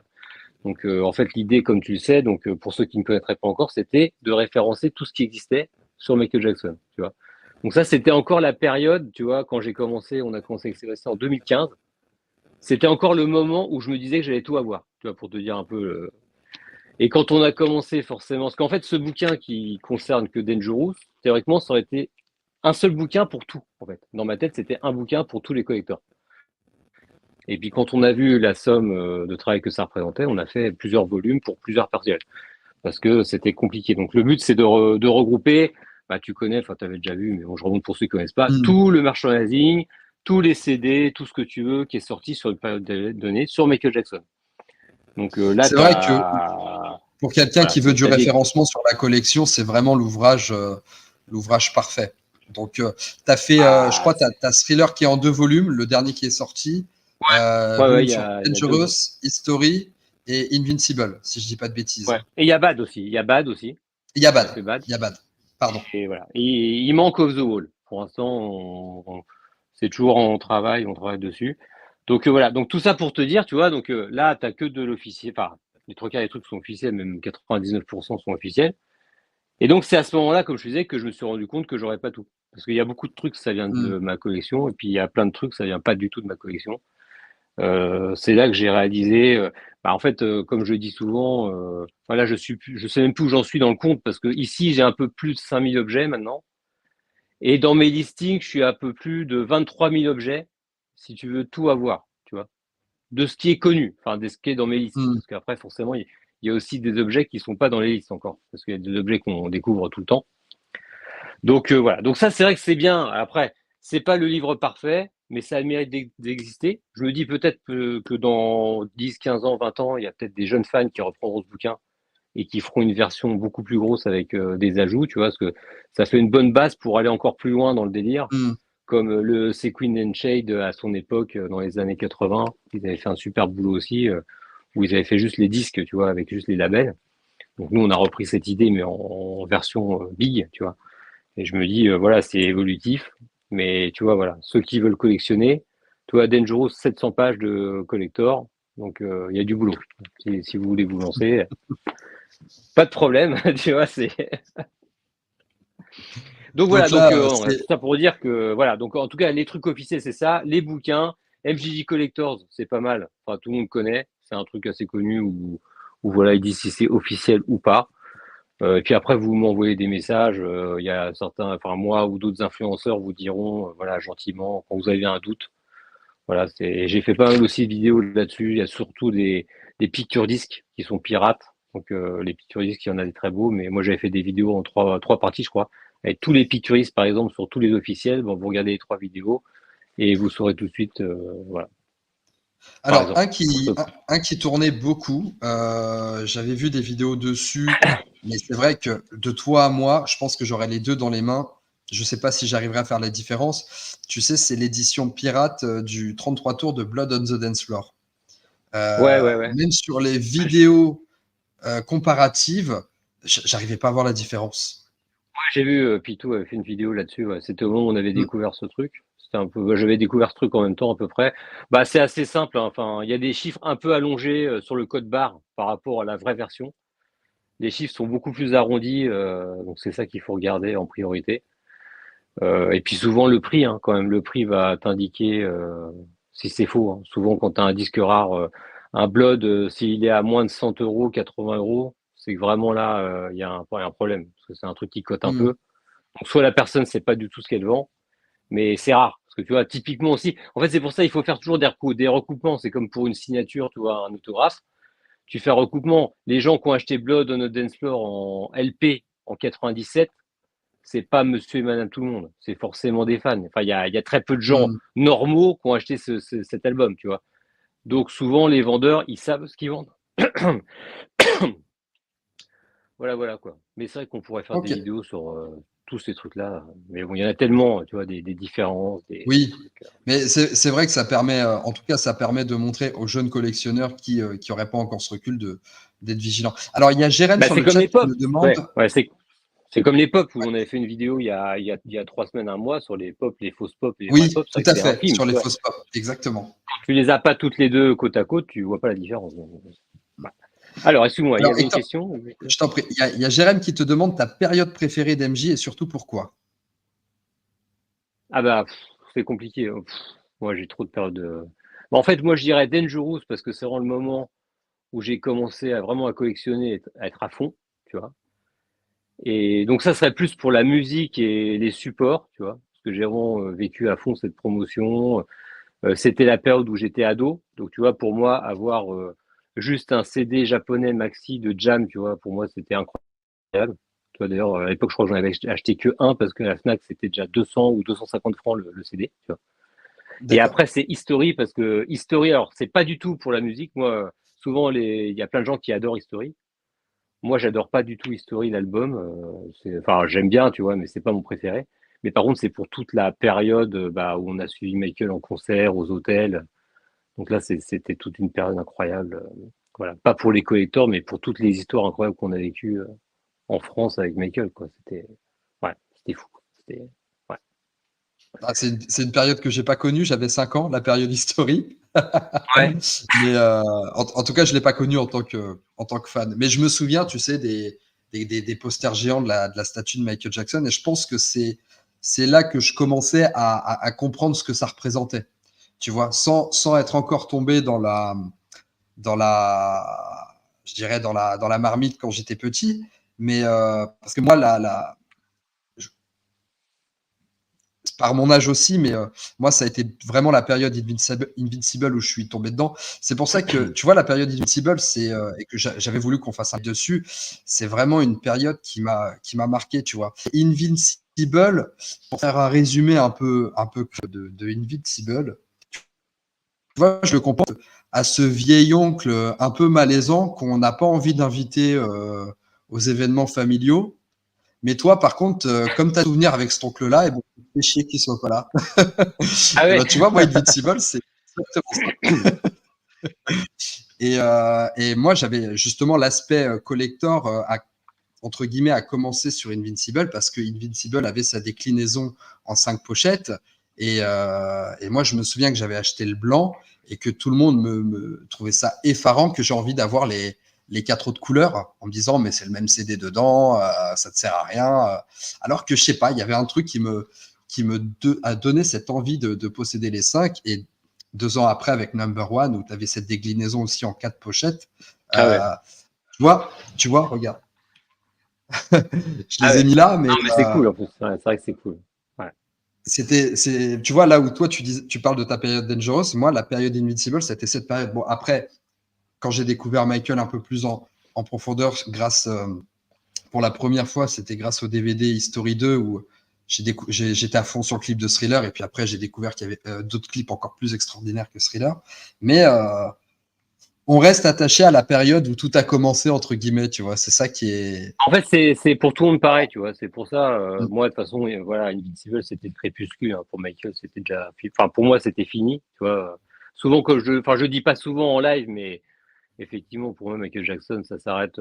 Donc en fait, l'idée, comme tu le sais, donc pour ceux qui ne connaîtraient pas encore, c'était de référencer tout ce qui existait sur Michael Jackson, tu vois. Donc ça, c'était encore la période, tu vois, quand j'ai commencé, on a commencé avec Sébastien en 2015. C'était encore le moment où je me disais que j'allais tout avoir, tu vois, pour te dire un peu. Et quand on a commencé, forcément, parce qu'en fait, ce bouquin qui concerne que Dangerous, théoriquement, ça aurait été un seul bouquin pour tout, en fait. Dans ma tête, c'était un bouquin pour tous les collecteurs. Et puis quand on a vu la somme de travail que ça représentait, on a fait plusieurs volumes pour plusieurs personnages parce que c'était compliqué. Donc le but, c'est de regrouper, bah, tu connais, enfin tu avais déjà vu, mais bon, je remonte pour ceux qui ne connaissent pas, Mm. tout le merchandising, tous les CD, tout ce que tu veux qui est sorti sur une période donnée sur Michael Jackson. Donc là, C'est tu vrai que as... pour quelqu'un Voilà, qui veut donc du t'as des... référencement sur la collection, c'est vraiment l'ouvrage parfait. Donc, tu as fait, je Ah, crois, tu as Thriller qui est en deux volumes, le dernier qui est sorti, ouais, ouais, volume sur il y a deux... Dangerous, History et Invincible, si je dis pas de bêtises. Ouais. Et il y a Bad aussi, il y a Bad aussi. Il y a On a Bad, fait Bad. il y a Bad, pardon. Et voilà. Et il manque Off the Wall. Pour l'instant, c'est toujours en travail, on travaille dessus. Donc voilà, donc tout ça pour te dire, tu vois, donc là, tu n'as que de l'officiel, enfin, les trois quarts des trucs sont officiels, même 99% sont officiels. Et donc c'est à ce moment-là, comme je disais, que je me suis rendu compte que j'aurais pas tout. Parce qu'il y a beaucoup de trucs, ça vient Mm. de ma collection, et puis il y a plein de trucs, ça vient pas du tout de ma collection. C'est là que j'ai réalisé, bah, en fait, comme je dis souvent, voilà, je sais même plus où j'en suis dans le compte, parce que ici, j'ai un peu plus de 5000 objets maintenant. Et dans mes listings, je suis à peu plus de 23 000 objets, si tu veux tout avoir, tu vois, de ce qui est connu, enfin, de ce qui est dans mes listes. Mm. Parce qu'après, forcément, il y a aussi des objets qui ne sont pas dans les listes encore, parce qu'il y a des objets qu'on découvre tout le temps. Donc voilà. Donc ça, c'est vrai que c'est bien. Après, c'est pas le livre parfait, mais ça a le mérite d'exister. Je me dis peut-être que dans 10, 15 ans, 20 ans, il y a peut-être des jeunes fans qui reprendront ce bouquin et qui feront une version beaucoup plus grosse avec des ajouts, tu vois, parce que ça fait une bonne base pour aller encore plus loin dans le délire, Hmm. comme le Sequin and Shade à son époque, dans les années 80. Ils avaient fait un super boulot aussi, où ils avaient fait juste les disques, tu vois, avec juste les labels. Donc nous, on a repris cette idée, mais en version big, tu vois. Et je me dis, voilà, c'est évolutif, mais tu vois, voilà, ceux qui veulent collectionner, tu vois, Dangerous, 700 pages de collector, donc il y a du boulot. Si vous voulez vous lancer, pas de problème, tu vois, c'est. Donc voilà, Donc donc là, tout ça pour dire que voilà, donc en tout cas les trucs officiels c'est ça, les bouquins, MJG Collectors c'est pas mal, enfin tout le monde connaît, c'est un truc assez connu où voilà ils disent si c'est officiel ou pas. Et puis après vous m'envoyez des messages, il y a certains, enfin moi ou d'autres influenceurs vous diront voilà gentiment quand vous avez un doute. Voilà, j'ai fait pas mal aussi de vidéos là-dessus. Il y a surtout des picture disques qui sont pirates. Donc les picture disques, il y en a des très beaux, mais moi j'avais fait des vidéos en trois parties, je crois, avec tous les picture disques, par exemple, sur tous les officiels. Bon, vous regardez les 3 vidéos et vous saurez tout de suite, voilà, par alors, exemple. un qui tournait beaucoup, j'avais vu des vidéos dessus, mais c'est vrai que de toi à moi, je pense que j'aurais les deux dans les mains. Je ne sais pas si j'arriverai à faire la différence. Tu sais, c'est l'édition pirate du 33 tours de Blood on the Dance Floor. Ouais, ouais, ouais. Même sur les vidéos comparatives, j'arrivais pas à voir la différence. J'ai vu Pitou avait fait une vidéo là-dessus. Ouais. C'était au moment où on avait Mm. découvert ce truc. C'était un peu, bah, j'avais découvert ce truc en même temps à peu près. Bah, c'est assez simple, hein. Enfin, il y a des chiffres un peu allongés sur le code barre par rapport à la vraie version. Les chiffres sont beaucoup plus arrondis, donc c'est ça qu'il faut regarder en priorité. Et puis souvent le prix, hein, quand même, le prix va t'indiquer si c'est faux. Hein. Souvent quand tu as un disque rare, un Blood, s'il est à moins de 100 euros, 80 euros, c'est que vraiment là, il y a un problème, parce que c'est un truc qui cote un peu. Mm. Donc soit la personne sait pas du tout ce qu'elle vend, mais c'est rare. Parce que tu vois, typiquement aussi, en fait c'est pour ça il faut faire toujours des recoupements. C'est comme pour une signature, tu vois, un autographe. Tu fais un recoupement. Les gens qui ont acheté Blood on a Dance Floor en LP en 97, c'est pas monsieur et madame tout le monde. C'est forcément des fans. Enfin, il y a très peu de gens Mm. normaux qui ont acheté cet album, tu vois. Donc, souvent, les vendeurs, ils savent ce qu'ils vendent. Voilà, voilà, quoi. Mais c'est vrai qu'on pourrait faire des Ok. vidéos sur tous ces trucs-là. Mais bon, il y en a tellement, tu vois, des différences, des Oui, trucs. mais c'est vrai que ça permet, en tout cas, ça permet de montrer aux jeunes collectionneurs qui n'auraient pas encore ce recul d'être vigilants. Alors, il y a Jérém Bah, sur c'est le comme chat les qui pop. me demande. Ouais, ouais, c'est comme les pop où Ouais, on avait fait une vidéo il y a 3 semaines, un mois sur les pop, les fausses pop et les vraies oui, pop. C'est tout vrai que à c'est fait, infime, sur tu les vois. fausses pop, exactement. Tu les as pas toutes les deux côte à côte, tu vois pas la différence. Donc, ouais. Alors, excuse-moi, il y Alors, avait une question? Je t'en prie, il y a Jérém qui te demande ta période préférée d'MJ et surtout pourquoi. Ah bah, c'est compliqué. Moi, j'ai trop de périodes de. Bah, en fait, moi, je dirais Dangerous parce que c'est vraiment le moment où j'ai commencé à vraiment à collectionner, à être à fond, tu vois. Et donc, ça serait plus pour la musique et les supports, tu vois, parce que j'ai vraiment vécu à fond cette promotion. C'était la période où j'étais ado. Donc, tu vois, pour moi, avoir juste un CD japonais maxi de Jam, tu vois, pour moi, c'était incroyable. Tu vois, d'ailleurs, à l'époque, je crois que j'en avais acheté que un parce que la Fnac, c'était déjà 200 ou 250 francs le CD, tu vois. Et D'accord. après, c'est History parce que History, alors, c'est pas du tout pour la musique. Moi, souvent, il y a plein de gens qui adorent History. Moi, j'adore pas du tout History, l'album. Enfin, j'aime bien, tu vois, mais c'est pas mon préféré. Mais par contre, c'est pour toute la période bah, où on a suivi Michael en concert, aux hôtels. Donc là, c'était toute une période incroyable. Voilà, pas pour les collectors, mais pour toutes les histoires incroyables qu'on a vécues en France avec Michael, quoi. Ouais, c'était fou. C'était, ouais. Ah, c'est une période que j'ai pas connue, j'avais 5 ans, la période History. Ouais. Mais en tout cas, je l'ai pas connue en tant que fan. Mais je me souviens, tu sais, des posters géants de la statue de Michael Jackson. Et je pense que c'est là que je commençais à comprendre ce que ça représentait. Tu vois, sans être encore tombé je dirais dans la marmite quand j'étais petit. Mais parce que moi, par mon âge aussi, mais moi, ça a été vraiment la période Invincible où je suis tombé dedans. C'est pour ça que, tu vois, la période Invincible, et que j'avais voulu qu'on fasse un dessus, c'est vraiment une période qui m'a marqué, tu vois. Invincible, Invincible, pour faire un résumé un peu de Invincible, tu vois, je le compare à ce vieil oncle un peu malaisant qu'on n'a pas envie d'inviter aux événements familiaux. Mais toi, par contre, comme tu as souvenir avec cet oncle-là, et bon, c'est chier qu'il soit pas là. Ah Et ouais. ben, tu vois, moi, Invincible, c'est exactement ça. Et moi, j'avais justement l'aspect collector entre guillemets, a commencé sur Invincible parce que Invincible avait sa déclinaison en 5 pochettes. Et moi, je me souviens que j'avais acheté le blanc et que tout le monde me trouvait ça effarant que j'ai envie d'avoir les 4 autres couleurs en me disant, mais c'est le même CD dedans, ça ne sert à rien. Alors que je sais pas, il y avait un truc qui a donné cette envie de posséder les 5. Et 2 ans après, avec Number One, où tu avais cette déclinaison aussi en 4 pochettes, Ah ouais. euh, tu vois, regarde. Je Ah les ai ouais. mis là, mais Non, mais c'est cool en plus. Ouais, c'est vrai que c'est cool. Ouais. tu vois, là où toi, tu parles de ta période Dangerous, moi, la période Invincible, c'était cette période. Bon, après, quand j'ai découvert Michael un peu plus en profondeur, pour la première fois, c'était grâce au DVD History 2 où j'étais à fond sur le clip de Thriller, et puis après, j'ai découvert qu'il y avait d'autres clips encore plus extraordinaires que Thriller. Mais on reste attaché à la période où tout a commencé, entre guillemets, tu vois. C'est ça qui est. En fait, c'est pour tout le monde pareil, tu vois. C'est pour ça, moi, de toute façon, voilà, Invincible, c'était le crépuscule, hein. Pour Michael, c'était déjà, enfin, pour moi, c'était fini, tu vois. Souvent, enfin, je dis pas souvent en live, mais effectivement, pour moi, Michael Jackson, ça s'arrête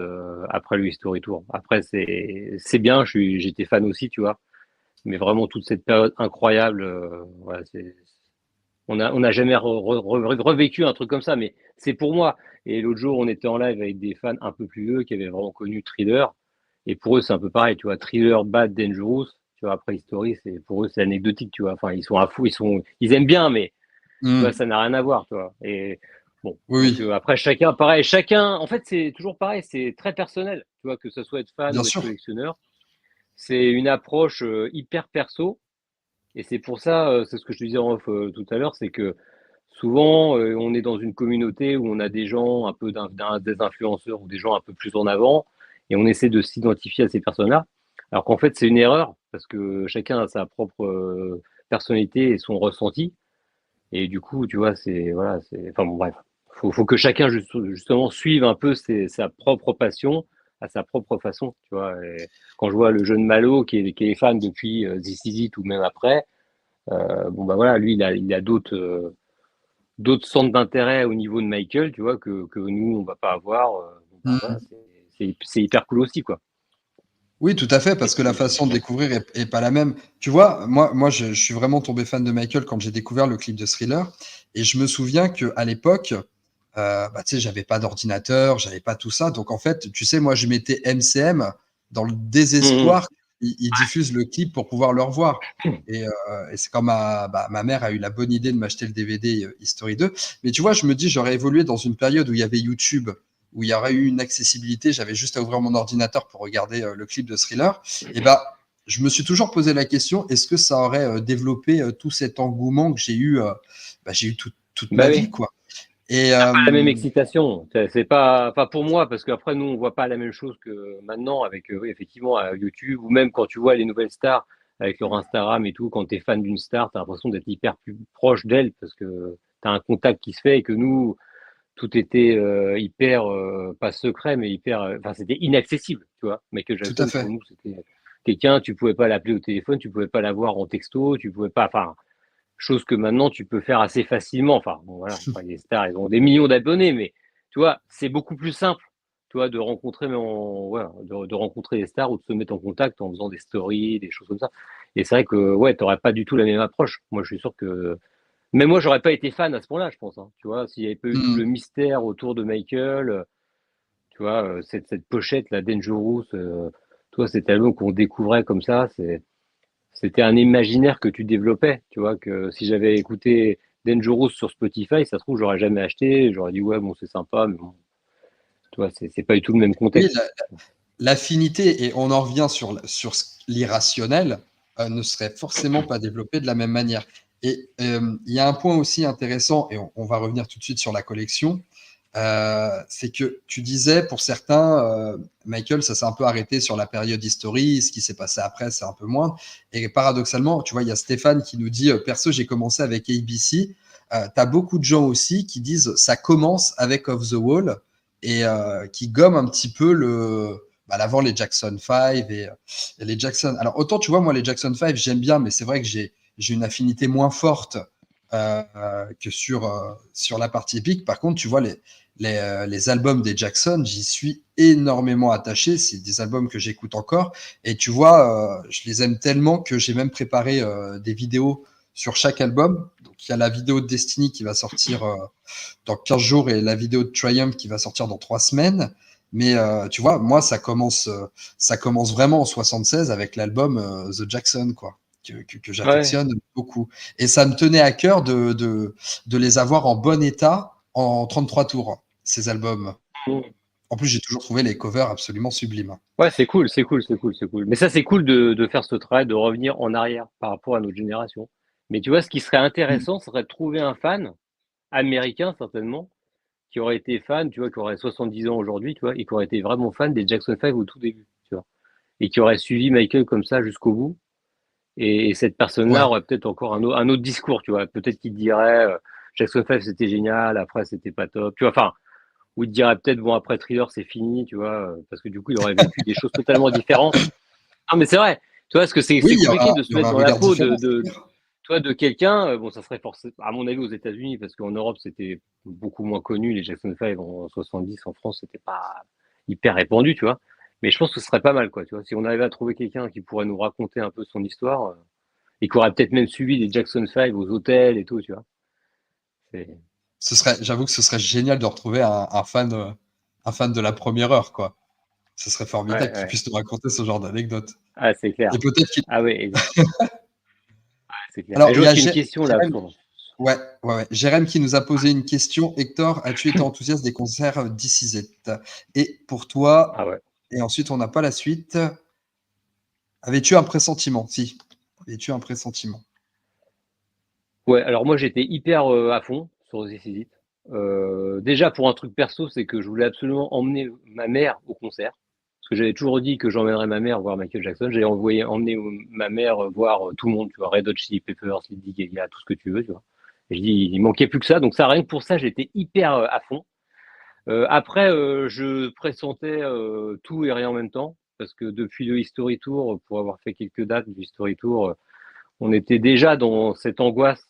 après le History Tour. Après, c'est bien, j'étais fan aussi, tu vois. Mais vraiment, toute cette période incroyable, voilà, on n'a jamais revécu un truc comme ça, mais c'est pour moi. Et l'autre jour, on était en live avec des fans un peu plus vieux qui avaient vraiment connu Thriller. Et pour eux, c'est un peu pareil, tu vois. Thriller, Bad, Dangerous. Tu vois, après History, pour eux, c'est anecdotique, tu vois. Enfin, ils sont à fou, ils aiment bien, mais tu vois, Hmm. ça n'a rien à voir, tu vois. Et bon, Oui, donc oui, après, chacun, pareil, en fait, c'est toujours pareil, c'est très personnel, tu vois, que ce soit être fan bien ou être sûr. collectionneur. C'est une approche hyper perso. Et c'est pour ça, c'est ce que je te disais en off tout à l'heure, c'est que souvent, on est dans une communauté où on a des gens un peu des influenceurs ou des gens un peu plus en avant, et on essaie de s'identifier à ces personnes-là. Alors qu'en fait, c'est une erreur, parce que chacun a sa propre personnalité et son ressenti. Et du coup, tu vois, enfin bon, bref. Faut que chacun, justement, suive un peu sa propre passion à sa propre façon, tu vois. Et quand je vois le jeune Malo qui est fan depuis This Is It ou même après, bon, bah voilà, lui, il a d'autres centres d'intérêt au niveau de Michael, tu vois, que nous, on va pas avoir. Bon, bah, voilà, Hmm. c'est hyper cool aussi, quoi. Oui, tout à fait, Et parce que la puis, façon de découvrir est pas la même. Tu vois, moi je suis vraiment tombé fan de Michael quand j'ai découvert le clip de Thriller. Et je me souviens qu'à l'époque, bah, tu sais, j'avais pas d'ordinateur, j'avais pas tout ça. Donc en fait, tu sais, moi je mettais MCM dans le Mmh, désespoir qu'ils diffusent le clip pour pouvoir le revoir. Et c'est quand ma mère a eu la bonne idée de m'acheter le DVD History 2. Mais tu vois, je me dis, j'aurais évolué dans une période où il y avait YouTube, où il y aurait eu une accessibilité, j'avais juste à ouvrir mon ordinateur pour regarder le clip de Thriller. Et bah, je me suis toujours posé la question, est-ce que ça aurait développé tout cet engouement que j'ai eu toute bah ma oui. vie, quoi. Et Pas la même excitation. C'est pas, enfin pour moi, parce qu'après nous on voit pas la même chose que maintenant avec oui, effectivement YouTube ou même quand tu vois les nouvelles stars avec leur Instagram et tout, quand tu es fan d'une star, tu as l'impression d'être hyper plus proche d'elle parce que tu as un contact qui se fait et que nous tout était hyper pas secret mais hyper enfin c'était inaccessible, tu vois. Michael tout à Jackson pour fait. nous c'était quelqu'un, tu pouvais pas l'appeler au téléphone, tu pouvais pas l'avoir en texto, tu pouvais pas enfin chose que maintenant tu peux faire assez facilement. Enfin, bon, voilà, enfin, les stars, ils ont des millions d'abonnés, mais tu vois, c'est beaucoup plus simple, tu vois, de rencontrer, voilà, de rencontrer les stars ou de se mettre en contact en faisant des stories, des choses comme ça. Et c'est vrai que, ouais, t'aurais pas du tout la même approche. Moi, je suis sûr que, mais moi, j'aurais pas été fan à ce point-là, je pense, hein, tu vois, s'il y avait pas eu tout le Mm. mystère autour de Michael, tu vois, cette pochette, la Dangerous, tu vois, cet album qu'on découvrait comme ça, c'était un imaginaire que tu développais, tu vois, que si j'avais écouté Dangerous sur Spotify, ça se trouve, j'aurais jamais acheté, j'aurais dit, ouais, bon, c'est sympa, mais bon, tu vois, c'est pas du tout le même Oui, contexte. l'affinité, et on en revient sur l'irrationnel, ne serait forcément pas développé de la même manière. Et il y a un point aussi intéressant, et on va revenir tout de suite sur la collection. C'est que tu disais, pour certains, Michael, ça s'est un peu arrêté sur la période historique, ce qui s'est passé après, c'est un peu moins. Et paradoxalement, tu vois, il y a Stéphane qui nous dit, perso, j'ai commencé avec ABC. Tu as beaucoup de gens aussi qui disent, ça commence avec Off the Wall et qui gomment un petit peu l'avant les Jackson 5 et les Jackson. Alors, autant, tu vois, moi, les Jackson 5, j'aime bien, mais c'est vrai que j'ai une affinité moins forte que sur la partie épique. Par contre, tu vois, les albums des Jackson, j'y suis énormément attaché. C'est des albums que j'écoute encore. Et tu vois, je les aime tellement que j'ai même préparé des vidéos sur chaque album. Donc, il y a la vidéo de Destiny qui va sortir dans 15 jours et la vidéo de Triumph qui va sortir dans 3 semaines. Mais tu vois, moi, ça commence vraiment en 76 avec l'album The Jackson, quoi, que Ouais. j'affectionne beaucoup. Et ça me tenait à cœur de les avoir en bon état en 33 tours, ces albums. En plus, j'ai toujours trouvé les covers absolument sublimes. Ouais, c'est cool, c'est cool, c'est cool, c'est cool. Mais ça, c'est cool de faire ce travail, de revenir en arrière par rapport à notre génération. Mais tu vois, ce qui serait Mm. intéressant, ce serait de trouver un fan, américain certainement, qui aurait été fan, tu vois, qui aurait 70 ans aujourd'hui, tu vois, et qui aurait été vraiment fan des Jackson 5 au tout début, tu vois. Et qui aurait suivi Michael comme ça jusqu'au bout. Et cette personne-là Ouais, aurait peut-être encore un autre discours, tu vois. Peut-être qu'il dirait Jackson 5 c'était génial, après c'était pas top, tu vois. Enfin, ou il dirait peut-être bon après Thriller c'est fini, tu vois, parce que du coup il aurait vécu des choses totalement différentes. Non mais c'est vrai, tu vois, parce que oui, c'est compliqué de il se y aura mettre un dans la regard peau différent, c'est clair. toi, de quelqu'un. Bon, ça serait forcément, à mon avis, aux États-Unis, parce qu'en Europe c'était beaucoup moins connu. Les Jackson 5 en 70, en France c'était pas hyper répandu, tu vois. Mais je pense que ce serait pas mal, quoi, tu vois, si on arrivait à trouver quelqu'un qui pourrait nous raconter un peu son histoire. Et qui aurait peut-être même suivi les Jackson 5 aux hôtels et tout, tu vois. C'est... J'avoue que ce serait génial de retrouver un fan de la première heure, quoi. Ce serait Ouais, formidable qu'il ouais. puisse nous raconter ce genre d'anecdote. Ah, c'est clair. Et peut-être qu'il. Ah ouais, c'est clair. Alors, Et je il y vois a qu'il y a une question là. Jérém, ouais, ouais, ouais. Jérém qui nous a posé une question. Hector, as-tu été enthousiaste des concerts d'ici Z? Et pour Ah toi, ouais. et ensuite on n'a pas la suite, avais-tu un pressentiment? Si. Avais-tu un pressentiment? Ouais, alors moi j'étais hyper à fond sur This Is It. Déjà pour un truc perso, c'est que je voulais absolument emmener ma mère au concert. Parce que j'avais toujours dit que j'emmènerais ma mère voir Michael Jackson. J'ai emmené ma mère voir tout le monde, tu vois, Red Hot Chili Peppers, Lady Gaga, tout ce que tu veux, tu vois. Et je dis, il manquait plus que ça. Donc ça, rien que pour ça, j'étais hyper à fond. Après, je pressentais tout et rien en même temps, parce que depuis le History Tour, pour avoir fait quelques dates du History Tour, on était déjà dans cette angoisse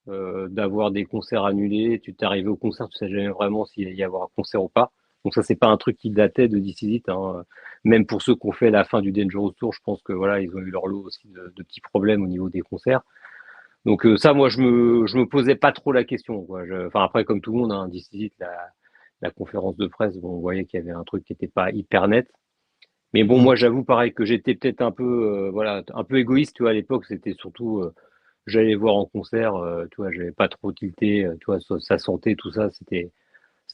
d'avoir des concerts annulés. Tu t'arrivais au concert, tu ne sais jamais vraiment s'il y avoir un concert ou pas. Donc ça, c'est pas un truc qui datait de This Is It, hein. Même pour ceux qui ont fait la fin du Dangerous Tour, je pense que voilà, ils ont eu leur lot aussi de petits problèmes au niveau des concerts. Donc ça, moi, je me posais pas trop la question, quoi. Enfin après, comme tout le monde, hein, This Is It, la conférence de presse, bon, on voyait qu'il y avait un truc qui n'était pas hyper net. Mais bon, moi, Hmm. j'avoue, pareil, que j'étais peut-être un peu, voilà, un peu égoïste, tu vois, à l'époque, c'était surtout, j'allais voir en concert, tu vois, j'avais pas trop tilté, tu vois, sa santé, tout ça, c'était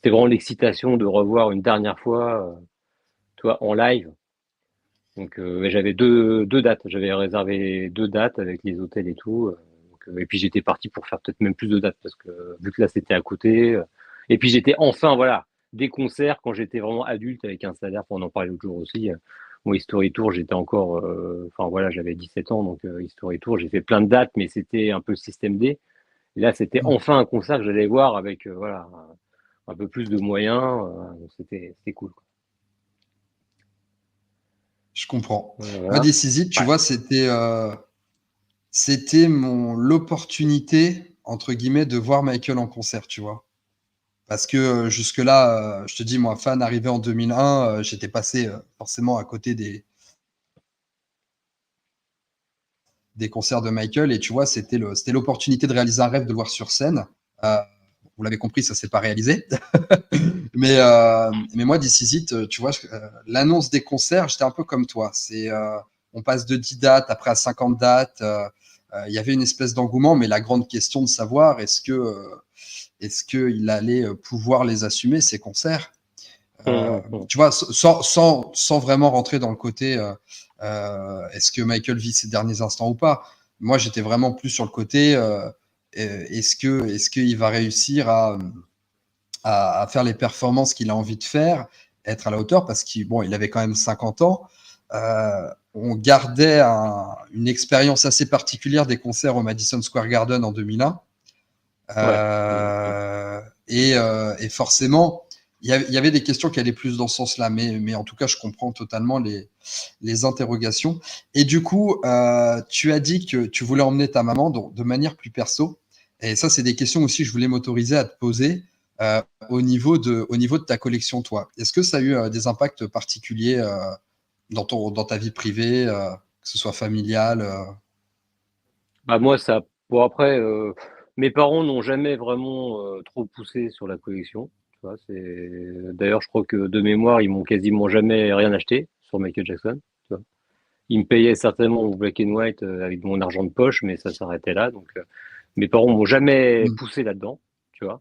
vraiment l'excitation de revoir une dernière fois, tu vois, en live. Donc, mais j'avais deux dates, j'avais réservé 2 dates avec les hôtels et tout. Donc, et puis j'étais parti pour faire peut-être même plus de dates parce que vu que là c'était à côté. Et puis j'étais enfin, voilà, des concerts quand j'étais vraiment adulte avec un salaire, pour en parler l'autre jour aussi. Mon History Tour, j'étais encore, enfin voilà, j'avais 17 ans, donc History Tour, j'ai fait plein de dates, mais c'était un peu le système D. Et là, c'était Hmm. enfin un concert que j'allais voir avec, voilà, un peu plus de moyens. Donc c'était cool, quoi. Je comprends. Moi, Voilà. Decisive, tu Ouais. vois, c'était l'opportunité, entre guillemets, de voir Michael en concert, tu vois. Parce que jusque-là, je te dis, moi, fan arrivé en 2001, j'étais passé forcément à côté des concerts de Michael. Et tu vois, c'était l'opportunité de réaliser un rêve, de le voir sur scène. Euh, vous l'avez compris, ça s'est pas réalisé. mais moi, This Is It, tu vois, l'annonce des concerts, j'étais un peu comme toi. On passe de 10 dates, après à 50 dates. Il y avait une espèce d'engouement, mais la grande question de savoir est-ce qu'il allait pouvoir les assumer, ces concerts. Hum. Tu vois, sans vraiment rentrer dans le côté est-ce que Michael vit ses derniers instants ou pas. Moi, j'étais vraiment plus sur le côté est-ce qu'il va réussir à faire les performances qu'il a envie de faire, être à la hauteur, parce qu'il bon, il avait quand même 50 ans. On gardait une expérience assez particulière des concerts au Madison Square Garden en 2001. Ouais. Et forcément, il y avait des questions qui allaient plus dans ce sens-là, mais en tout cas, je comprends totalement les interrogations. Et du coup, tu as dit que tu voulais emmener ta maman de manière plus perso. Et ça, c'est des questions aussi que je voulais m'autoriser à te poser au niveau de ta collection, toi. Est-ce que ça a eu des impacts particuliers dans ta vie privée, que ce soit familiale Bah moi, ça. Bon après, mes parents n'ont jamais vraiment trop poussé sur la collection. Tu vois, D'ailleurs, je crois que de mémoire, ils m'ont quasiment jamais rien acheté sur Michael Jackson. Tu vois. Ils me payaient certainement au black and white avec mon argent de poche, mais ça s'arrêtait là. Donc, mes parents m'ont jamais Mm. poussé là-dedans. Tu vois.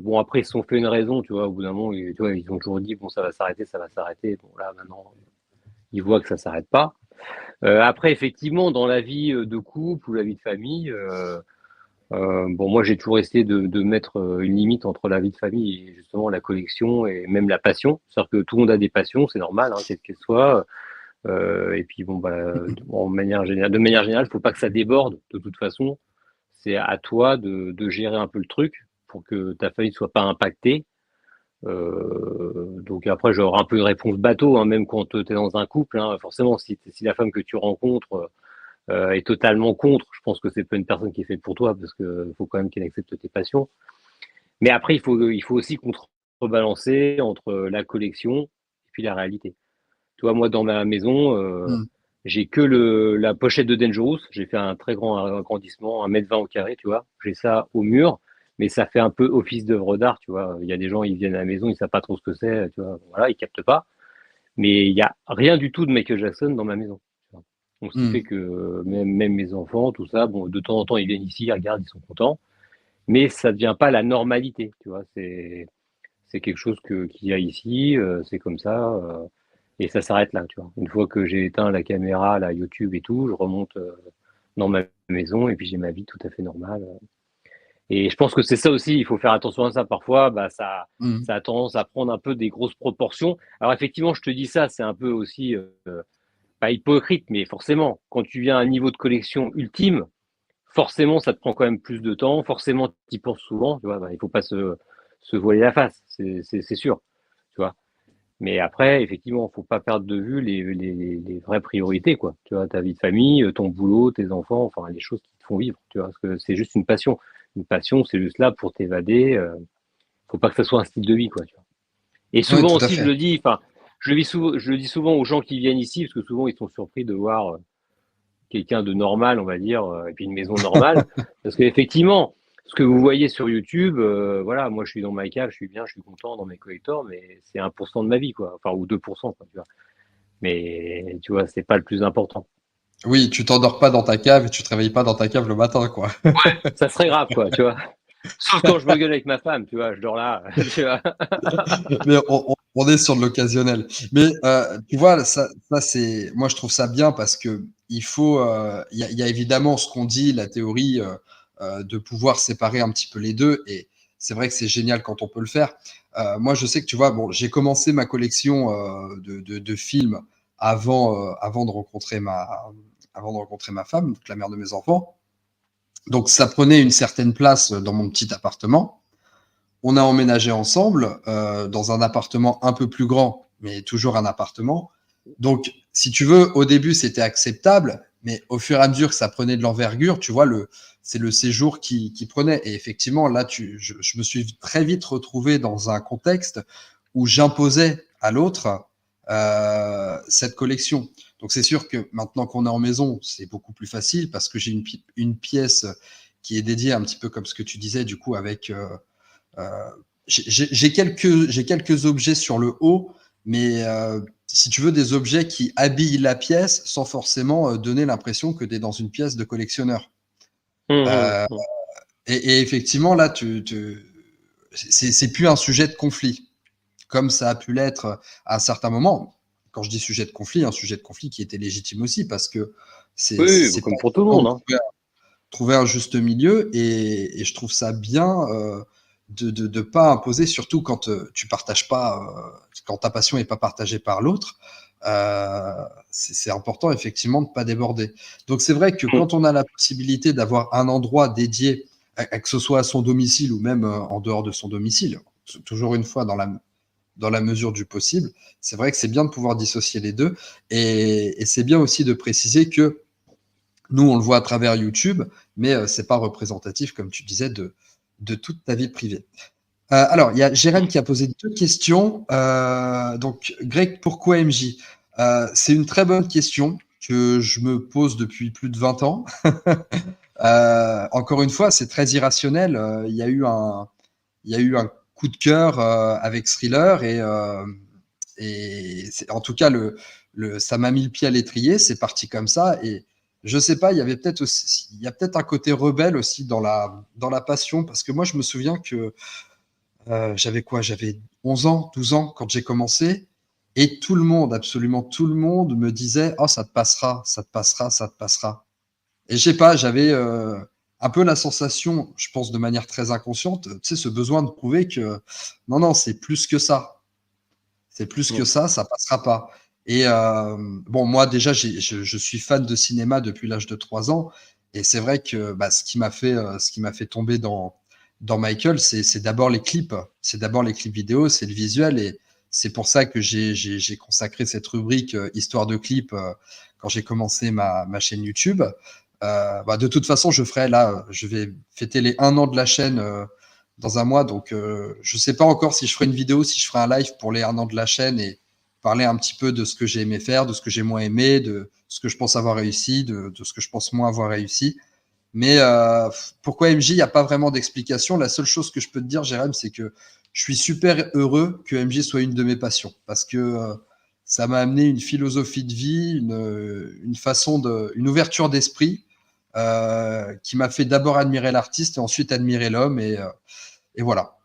Bon après, ils se sont fait une raison. Tu vois, au bout d'un moment, tu vois, ils ont toujours dit bon, ça va s'arrêter, ça va s'arrêter. Bon là, maintenant, ils voient que ça s'arrête pas. Après, effectivement, dans la vie de couple ou la vie de famille, bon, moi, j'ai toujours essayé de mettre une limite entre la vie de famille et justement la collection et même la passion. C'est-à-dire que tout le monde a des passions, c'est normal, hein, quelles qu'elles soient. Et puis, bon, bah, de manière générale, il faut pas que ça déborde. De toute façon, c'est à toi de gérer un peu le truc pour que ta famille soit pas impactée. Donc après, j'aurai un peu une réponse bateau, hein, même quand tu es dans un couple. Hein, forcément, si la femme que tu rencontres est totalement contre, je pense que c'est pas une personne qui est faite pour toi parce que faut quand même qu'elle accepte tes passions. Mais après, il faut aussi contrebalancer entre la collection et puis la réalité. Tu vois, moi, dans ma maison, Mm. j'ai que la pochette de Dangerous. J'ai fait un très grand agrandissement, 1,20 m au carré, tu vois. J'ai ça au mur, mais ça fait un peu office d'œuvre d'art, tu vois. Il y a des gens, ils viennent à la maison, ils savent pas trop ce que c'est, tu vois. Voilà, ils captent pas. Mais il y a rien du tout de Michael Jackson dans ma maison. Tu vois. Donc, ce qui fait Mm. que même mes enfants, tout ça, bon, de temps en temps, ils viennent ici, ils regardent, ils sont contents. Mais ça ne devient pas la normalité, tu vois. C'est quelque chose qu'il y a ici, c'est comme ça. Et ça s'arrête là, tu vois. Une fois que j'ai éteint la caméra, la YouTube et tout, je remonte dans ma maison et puis j'ai ma vie tout à fait normale. Et je pense que c'est ça aussi, il faut faire attention à ça. Parfois, bah, Mm. ça a tendance à prendre un peu des grosses proportions. Alors effectivement, je te dis ça, c'est un peu aussi, pas hypocrite, mais forcément, quand tu viens à un niveau de collection ultime, forcément, ça te prend quand même plus de temps. Forcément, tu y penses souvent. Tu vois, bah, il faut pas se voiler la face, c'est sûr. Tu vois. Mais après, effectivement, faut pas perdre de vue les vraies priorités, quoi. Tu vois, ta vie de famille, ton boulot, tes enfants, enfin, les choses qui te font vivre, tu vois, parce que c'est juste une passion. Une passion, c'est juste là pour t'évader. Faut pas que ça soit un style de vie, quoi, tu vois. Et Ouais, souvent tout à aussi, fait. je le dis souvent aux gens qui viennent ici, parce que souvent ils sont surpris de voir quelqu'un de normal, on va dire, et puis une maison normale. Parce qu'effectivement, ce que vous voyez sur YouTube, voilà, moi je suis dans ma cave, je suis bien, je suis content dans mes collectors, mais c'est 1% de ma vie, quoi. Enfin, ou 2%, quoi, tu vois. Mais tu vois, c'est pas le plus important. Oui, tu t'endors pas dans ta cave et tu te réveilles pas dans ta cave le matin, quoi. Ça serait grave, quoi, tu vois. Sauf quand je me gueule avec ma femme, tu vois, je dors là, tu vois. Mais on est sur de l'occasionnel. Mais tu vois, ça c'est, moi je trouve ça bien parce que il y a évidemment ce qu'on dit, la théorie de pouvoir séparer un petit peu les deux, et c'est vrai que c'est génial quand on peut le faire. Moi, je sais que tu vois, bon, j'ai commencé ma collection de films avant de rencontrer ma femme, donc la mère de mes enfants. Donc ça prenait une certaine place dans mon petit appartement. On a emménagé ensemble dans un appartement un peu plus grand, mais toujours un appartement. Donc, si tu veux, au début, c'était acceptable, mais au fur et à mesure que ça prenait de l'envergure, tu vois, c'est le séjour qui prenait. Et effectivement, là, je me suis très vite retrouvé dans un contexte où j'imposais à l'autre cette collection. Donc, c'est sûr que maintenant qu'on est en maison, c'est beaucoup plus facile parce que j'ai une pièce qui est dédiée un petit peu comme ce que tu disais, du coup, avec euh, j'ai quelques objets sur le haut, mais si tu veux, des objets qui habillent la pièce sans forcément donner l'impression que tu es dans une pièce de collectionneur. Euh, Hum. et effectivement, là, c'est plus un sujet de conflit, comme ça a pu l'être à un certain moment. Quand je dis sujet de conflit, un sujet de conflit qui était légitime aussi, parce que Oui, c'est pas comme pour tout le évident monde, de hein. trouver un juste milieu, et je trouve ça bien. de pas imposer, surtout quand tu partages pas, quand ta passion est pas partagée par l'autre. C'est important effectivement de pas déborder. Donc c'est vrai que Mm. quand on a la possibilité d'avoir un endroit dédié, que ce soit à son domicile ou même en dehors de son domicile, toujours une fois dans la mesure du possible, c'est vrai que c'est bien de pouvoir dissocier les deux. Et c'est bien aussi de préciser que nous, on le voit à travers YouTube, mais c'est pas représentatif, comme tu disais, de toute ta vie privée. Alors, il y a Jérém qui a posé deux questions. Donc, Greg, pourquoi MJ? C'est une très bonne question que je me pose depuis plus de 20 ans. Encore une fois, c'est très irrationnel. Il y a eu un coup de cœur avec Thriller et en tout cas, ça m'a mis le pied à l'étrier. C'est parti comme ça. Et je sais pas, il y avait peut-être aussi, il y a peut-être un côté rebelle aussi dans la passion parce que moi, je me souviens que j'avais quoi? J'avais 11 ans, 12 ans quand j'ai commencé et tout le monde, absolument tout le monde me disait: «Oh ça te passera, ça te passera, ça te passera». Et je sais pas, j'avais, un peu la sensation, je pense de manière très inconsciente, tu sais, ce besoin de prouver que non, non, c'est plus que ça. C'est plus que Mm. ça passera pas. Et bon, moi déjà, je suis fan de cinéma depuis l'âge de 3 ans et c'est vrai que, bah, ce qui m'a fait tomber dans Michael, c'est d'abord les clips. C'est d'abord les clips vidéo, c'est le visuel et c'est pour ça que j'ai consacré cette rubrique, histoire de clips, quand j'ai commencé ma chaîne YouTube. Bah, de toute façon, je vais fêter les 1 an de la chaîne, dans un mois. Donc, je sais pas encore si je ferai une vidéo, si je ferai un live pour les 1 an de la chaîne et parler un petit peu de ce que j'ai aimé faire, de ce que j'ai moins aimé, de ce que je pense avoir réussi, de ce que je pense moins avoir réussi. Mais pourquoi MJ, il n'y a pas vraiment d'explication. La seule chose que je peux te dire, Jérém, c'est que je suis super heureux que MJ soit une de mes passions parce que ça m'a amené une philosophie de vie, une ouverture d'esprit qui m'a fait d'abord admirer l'artiste et ensuite admirer l'homme. Et voilà.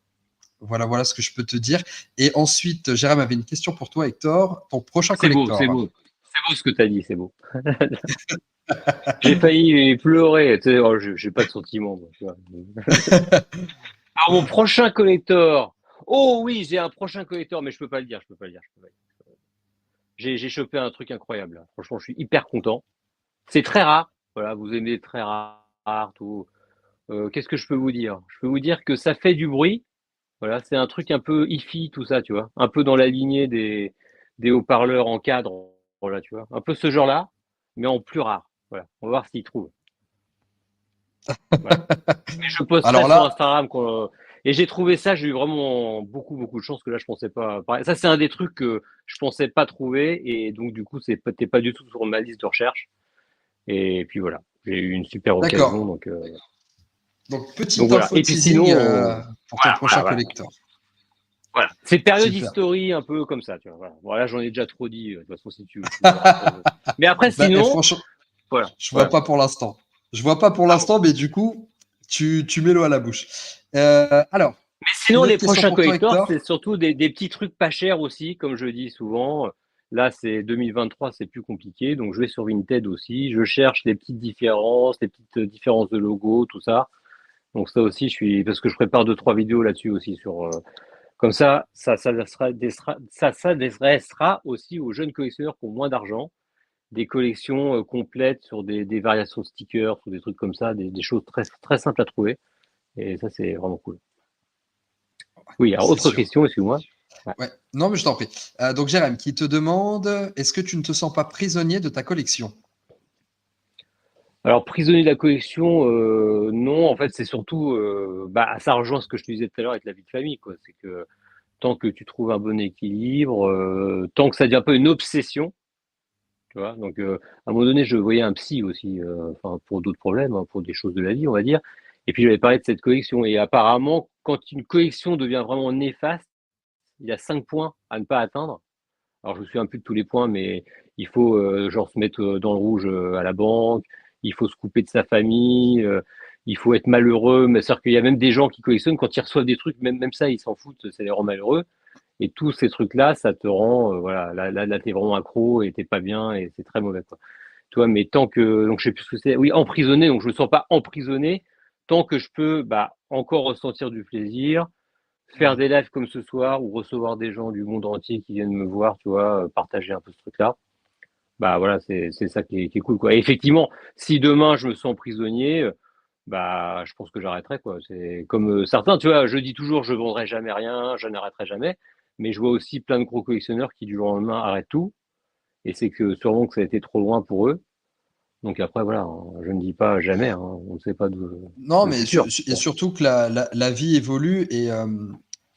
Voilà ce que je peux te dire. Et ensuite, Jérém avait une question pour toi, Hector. Ton prochain C'est beau, c'est collector. beau. C'est beau ce que tu as dit, c'est beau. J'ai failli pleurer. Tu sais, oh, j'ai pas de sentiments, moi, tu vois. Alors, mon prochain collector. Oh oui, j'ai un prochain collector, mais je peux pas le dire, je peux pas le dire, je peux pas le dire. J'ai chopé un truc incroyable, là. Franchement, je suis hyper content. C'est très rare. Voilà, vous aimez très rare, tout. Qu'est-ce que je peux vous dire? Je peux vous dire que ça fait du bruit. Voilà, c'est un truc un peu hi-fi, tout ça, tu vois. Un peu dans la lignée des haut-parleurs en cadre, voilà, tu vois. Un peu ce genre-là, mais en plus rare. Voilà, on va voir s'il trouve. Voilà. Mais je posterai Alors sur là, Instagram. Et j'ai trouvé ça, j'ai eu vraiment beaucoup, beaucoup de chance que là, je pensais pas. Ça, c'est un des trucs que je pensais pas trouver. Et donc, du coup, c'était pas du tout sur ma liste de recherche. Et puis voilà, j'ai eu une super occasion. d'accord. Donc Donc, petite voilà. info Et puis teasing sinon, pour ton voilà, prochain voilà. collector. Voilà. C'est période Super. history un peu comme ça, tu vois. Voilà. Bon, là, j'en ai déjà trop dit. De toute façon, si tu veux après. Mais après, Bah, et sinon, franchement, voilà, je vois voilà. pas pour l'instant. Je vois pas pour Ah bon. l'instant, mais du coup, tu mets l'eau à la bouche. Alors, Mais sinon, une les autre question prochains pour toi, collectors, c'est Hector. surtout des petits trucs pas chers aussi, comme je dis souvent. Là, c'est 2023, c'est plus compliqué. Donc, je vais sur Vinted aussi. Je cherche les petites différences, les petites différences de logo, tout ça. Donc, ça aussi, parce que je prépare deux, trois vidéos là-dessus aussi comme ça s'adressera aussi aux jeunes collectionneurs qui ont moins d'argent, des collections complètes sur des variations de stickers, sur des trucs comme ça, des choses très, très simples à trouver. Et ça, c'est vraiment cool. Oui, alors C'est autre sûr. question, excuse-moi. Ouais. Ouais. Non, mais je t'en prie. Donc, Jérém, qui te demande, est-ce que tu ne te sens pas prisonnier de ta collection? Alors, prisonnier de la collection, non, en fait, c'est surtout, ça rejoint ce que je te disais tout à l'heure avec la vie de famille, quoi. C'est que tant que tu trouves un bon équilibre, tant que ça devient un peu une obsession, tu vois. Donc, à un moment donné, je voyais un psy aussi, enfin, pour d'autres problèmes, hein, pour des choses de la vie, on va dire. Et puis, j'avais parlé de cette collection. Et apparemment, quand une collection devient vraiment néfaste, il y a 5 points à ne pas atteindre. Alors, je me souviens plus de tous les points, mais il faut, genre, se mettre dans le rouge à la banque, il faut se couper de sa famille, il faut être malheureux. Mais c'est-à-dire qu'il y a même des gens qui collectionnent, quand ils reçoivent des trucs, même ça, ils s'en foutent, ça les rend malheureux. Et tous ces trucs-là, ça te rend, voilà, là, t'es vraiment accro et t'es pas bien et c'est très mauvais, quoi. Tu mais tant que, donc je sais plus ce que c'est, oui, emprisonné, donc je me sens pas emprisonné, tant que je peux, encore ressentir du plaisir, faire des lives comme ce soir ou recevoir des gens du monde entier qui viennent me voir, tu vois, partager un peu ce truc-là. Bah voilà, c'est ça qui est cool, quoi. Et effectivement, si demain je me sens prisonnier, bah je pense que j'arrêterai, quoi. C'est comme certains, tu vois, je dis toujours je vendrai jamais rien, je n'arrêterai jamais, mais je vois aussi plein de gros collectionneurs qui du jour au lendemain arrêtent tout, et c'est que sûrement que ça a été trop loin pour eux. Donc après voilà, hein, je ne dis pas jamais, hein, on ne sait pas Non, le mais futur. et surtout que la vie évolue et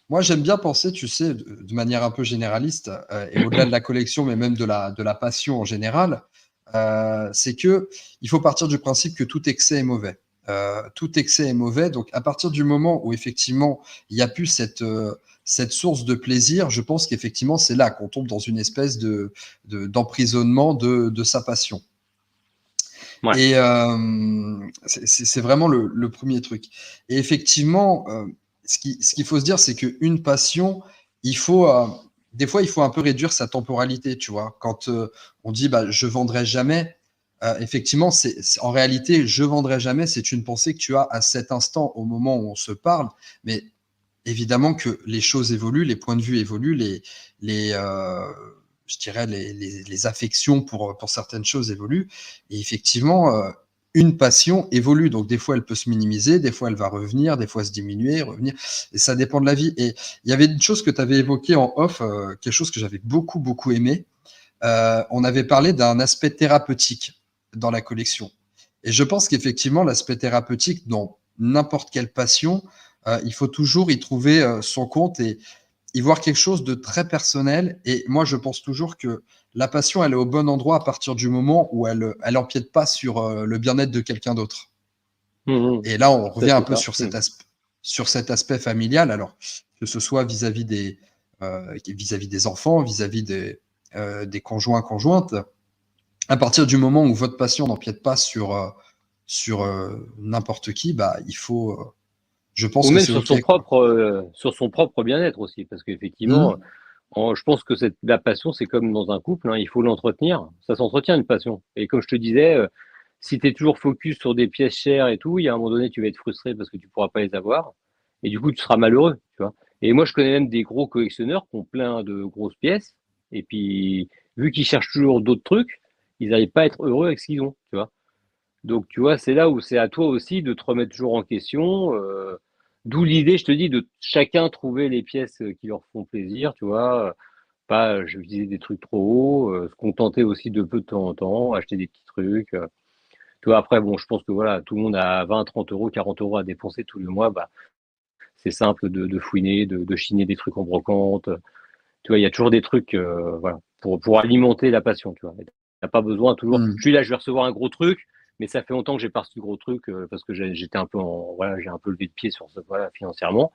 moi j'aime bien penser, tu sais, de manière un peu généraliste et au-delà de la collection, mais même de la passion en général, c'est que il faut partir du principe que tout excès est mauvais. Tout excès est mauvais, donc à partir du moment où effectivement il n'y a plus cette source de plaisir, je pense qu'effectivement c'est là qu'on tombe dans une espèce d'emprisonnement de sa passion. Ouais. Et c'est vraiment le premier truc. Et effectivement, ce qu'il faut se dire, c'est qu'une passion, il faut, des fois, il faut un peu réduire sa temporalité, tu vois. Quand on dit, bah, je vendrai jamais, effectivement, en réalité, je vendrai jamais, c'est une pensée que tu as à cet instant, au moment où on se parle. Mais évidemment que les choses évoluent, les points de vue évoluent, les je dirais les affections pour certaines choses évoluent. Et effectivement, une passion évolue. Donc des fois, elle peut se minimiser, des fois, elle va revenir, des fois se diminuer, revenir. Et ça dépend de la vie. Et il y avait une chose que tu avais évoquée en off, quelque chose que j'avais beaucoup, beaucoup aimé. On avait parlé d'un aspect thérapeutique dans la collection. Et je pense qu'effectivement, l'aspect thérapeutique dans n'importe quelle passion, il faut toujours y trouver son compte et y voir quelque chose de très personnel. Et moi, je pense toujours que la passion, elle est au bon endroit à partir du moment où elle empiète pas sur le bien-être de quelqu'un d'autre. Et là, on revient un C'est peu ça. sur cet aspect familial. Alors, que ce soit vis-à-vis des enfants, vis-à-vis des conjoints, conjointes, à partir du moment où votre passion n'empiète pas sur n'importe qui, bah, il faut, je pense Ou que même c'est OK, quoi. sur son propre bien-être aussi, parce qu'effectivement, Mmh. je pense que la passion, c'est comme dans un couple, hein, il faut l'entretenir. Ça s'entretient une passion. Et comme je te disais, si tu es toujours focus sur des pièces chères et tout, il y a un moment donné, tu vas être frustré parce que tu pourras pas les avoir. Et du coup, tu seras malheureux, tu vois. Et moi, je connais même des gros collectionneurs qui ont plein de grosses pièces. Et puis, vu qu'ils cherchent toujours d'autres trucs, ils n'arrivent pas à être heureux avec ce qu'ils ont, tu vois. Donc, tu vois, c'est là où c'est à toi aussi de te remettre toujours en question. D'où l'idée, je te dis, de chacun trouver les pièces qui leur font plaisir, tu vois. Pas, je disais des trucs trop hauts, se contenter aussi de peu de temps en temps, acheter des petits trucs. Tu vois, après, bon, je pense que voilà, tout le monde a 20, 30 euros, 40 euros à dépenser tous les mois. Bah, c'est simple de fouiner, de chiner des trucs en brocante. Tu vois, il y a toujours des trucs, voilà, pour alimenter la passion, tu vois. T'as pas besoin toujours. Mmh. Je suis là, je vais recevoir un gros truc, mais ça fait longtemps que j'ai pas reçu de gros truc parce que j'étais un peu voilà, j'ai un peu levé de pied sur ce, voilà, financièrement.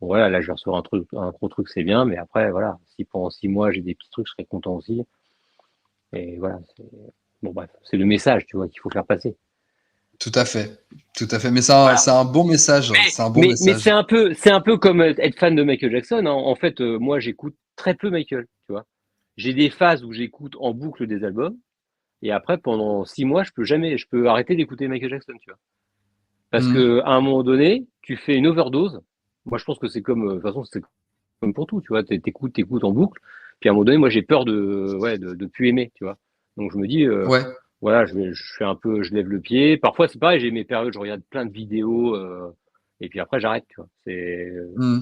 Bon, voilà, là, je vais recevoir un gros truc, c'est bien, mais après, voilà, si pendant 6 mois j'ai des petits trucs, je serais content aussi. Et voilà, bon, bref, c'est le message, tu vois, qu'il faut faire passer. Tout à fait. Tout à fait. Mais Voilà. c'est un bon message. C'est un bon Mais message. c'est un peu comme être fan de Michael Jackson, hein. En fait, moi, j'écoute très peu Michael, tu vois. J'ai des phases où j'écoute en boucle des albums, et après, pendant 6 mois, je peux arrêter d'écouter Michael Jackson, tu vois. Parce Mmh. que à un moment donné, tu fais une overdose. Moi, je pense que c'est comme, de toute façon, c'est comme pour tout, tu vois. T'écoutes en boucle, puis à un moment donné, moi, j'ai peur ouais, de plus aimer, tu vois. Donc, je me dis, Ouais. voilà, je fais un peu, je lève le pied. Parfois, c'est pareil, j'ai mes périodes, je regarde plein de vidéos, et puis après, j'arrête, tu vois. Mmh.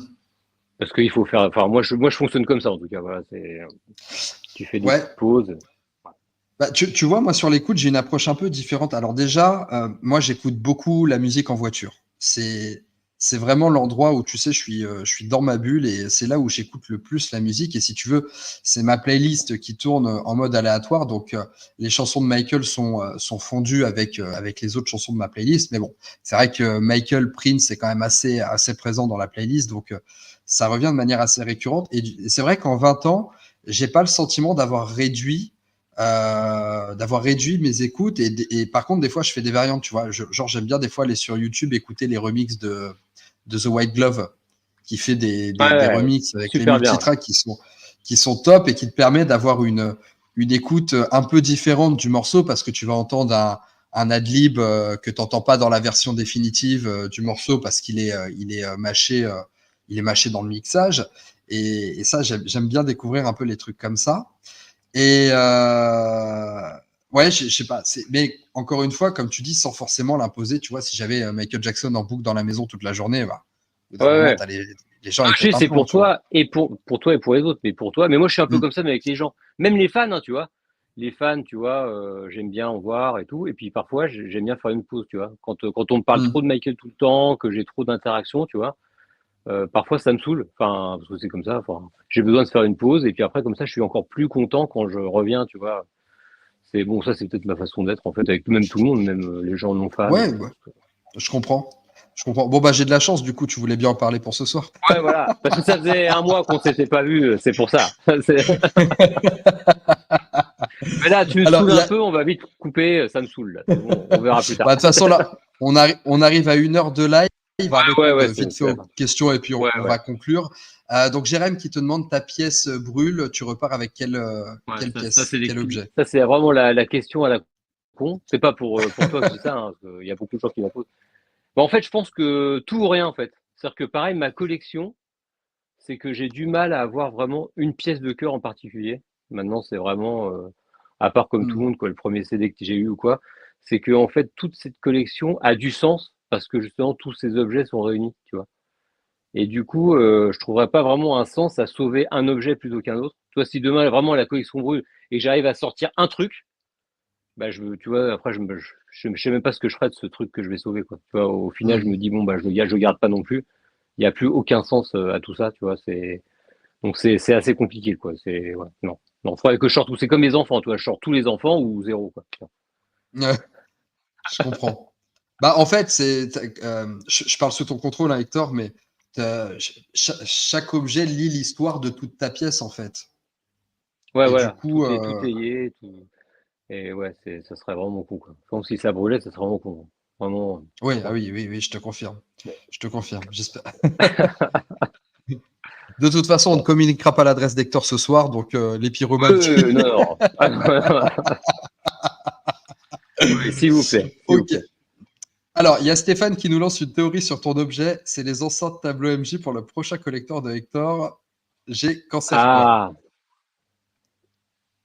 Parce qu'il faut faire, enfin, moi, je fonctionne comme ça, en tout cas, voilà, tu fais des Ouais. petites pauses. Bah, tu vois, moi, sur l'écoute, j'ai une approche un peu différente. Alors déjà, moi, j'écoute beaucoup la musique en voiture. C'est vraiment l'endroit où, tu sais, je suis dans ma bulle et c'est là où j'écoute le plus la musique. Et si tu veux, c'est ma playlist qui tourne en mode aléatoire. Donc, les chansons de Michael sont fondues avec les autres chansons de ma playlist. Mais bon, c'est vrai que Michael Prince est quand même assez présent dans la playlist. Donc, ça revient de manière assez récurrente. Et c'est vrai qu'en 20 ans, j'ai pas le sentiment d'avoir réduit mes écoutes et par contre des fois je fais des variantes, tu vois, genre j'aime bien des fois aller sur YouTube écouter les remixes de The White Glove qui fait Ouais, des ouais, remixes avec les super bien. Ouais. multitracks qui sont top et qui te permet d'avoir une écoute un peu différente du morceau parce que tu vas entendre un ad-lib que tu n'entends pas dans la version définitive du morceau parce qu'il est, mâché, il est mâché dans le mixage. Et ça, j'aime bien découvrir un peu les trucs comme ça. Et ouais, je sais pas. Mais encore une fois, comme tu dis, sans forcément l'imposer, tu vois, si j'avais Michael Jackson en boucle dans la maison toute la journée, bah, au bout d'un Ouais, moment, ouais. t'as les gens, Ah, ils je sais, pètent un c'est plomb, pour tu vois. toi et pour toi et pour les autres, mais pour toi. Mais moi, je suis un peu Mm, comme ça, mais avec les gens. Même les fans, hein, tu vois. Les fans, tu vois, j'aime bien en voir et tout. Et puis parfois, j'aime bien faire une pause, tu vois. Quand on me parle trop mm. de Michael tout le temps, que j'ai trop d'interactions, tu vois. Parfois, ça me saoule. Enfin, parce que c'est comme ça. Enfin, j'ai besoin de faire une pause. Et puis après, comme ça, je suis encore plus content quand je reviens, tu vois. C'est bon, ça, c'est peut-être ma façon d'être, en fait, avec même tout le monde, même les gens non fans. Ouais, ouais, je comprends. Je comprends. Bon, bah, j'ai de la chance, du coup, tu voulais bien en parler pour ce soir. Ouais, voilà. Parce que ça faisait un mois qu'on s'était pas vu, c'est pour ça. Mais là, tu me Alors, saoules un peu, on va vite couper, ça me saule, là. C'est bon, on verra plus tard. bah, de toute façon, là, on arrive à 1 heure de live. Il va Ouais, répondre ouais, vite fait c'est aux questions et puis ouais, on ouais. va conclure. Donc, Jérém qui te demande ta pièce brûle, tu repars avec Ouais, quelle ça, pièce, quel objet? ça, c'est vraiment la question à la con. C'est pas pour toi que je dis ça, hein, parce qu'il y a beaucoup de gens qui m'en posent. Bah, en fait, je pense que tout ou rien, en fait. C'est-à-dire que pareil, ma collection, c'est que j'ai du mal à avoir vraiment une pièce de cœur en particulier. Maintenant, c'est vraiment, à part comme tout Hmm. le monde, quoi, le premier CD que j'ai eu ou quoi, c'est que en fait, toute cette collection a du sens parce que justement, tous ces objets sont réunis, tu vois. Et du coup, je trouverais pas vraiment un sens à sauver un objet plutôt qu'un autre. Tu vois, si demain vraiment la collection brûle et que j'arrive à sortir un truc, bah tu vois, après je sais même pas ce que je ferais de ce truc que je vais sauver, quoi. Tu vois, au final, je Hmm. me dis bon bah je le garde pas non plus. Il y a plus aucun sens à tout ça, tu vois. C'est assez compliqué, quoi. C'est ouais, non. Non, faudrait que je sorte. C'est comme les enfants, tu vois. Je sors tous les enfants ou zéro, quoi. Ouais, je comprends. Bah, en fait, je parle sous ton contrôle, hein, Hector, mais chaque objet lit l'histoire de toute ta pièce, en fait. Ouais, Et du voilà. coup, Tout est lié. Tout... Et ouais, ça serait vraiment con, quoi. Comme si ça brûlait, ça serait vraiment con. Vraiment. oui, ah Ouais. oui, oui, oui, je te confirme. Je te confirme. J'espère. De toute façon, on ne Bon. communiquera pas l'adresse d'Hector ce soir, donc les pyromanes qui. Non, non. Oui, s'il vous plaît, s'il vous Ok. plaît. Alors, il y a Stéphane qui nous lance une théorie sur ton objet. C'est les enceintes tableau MJ pour le prochain collector de Hector. J'ai cancer quoi? Ah,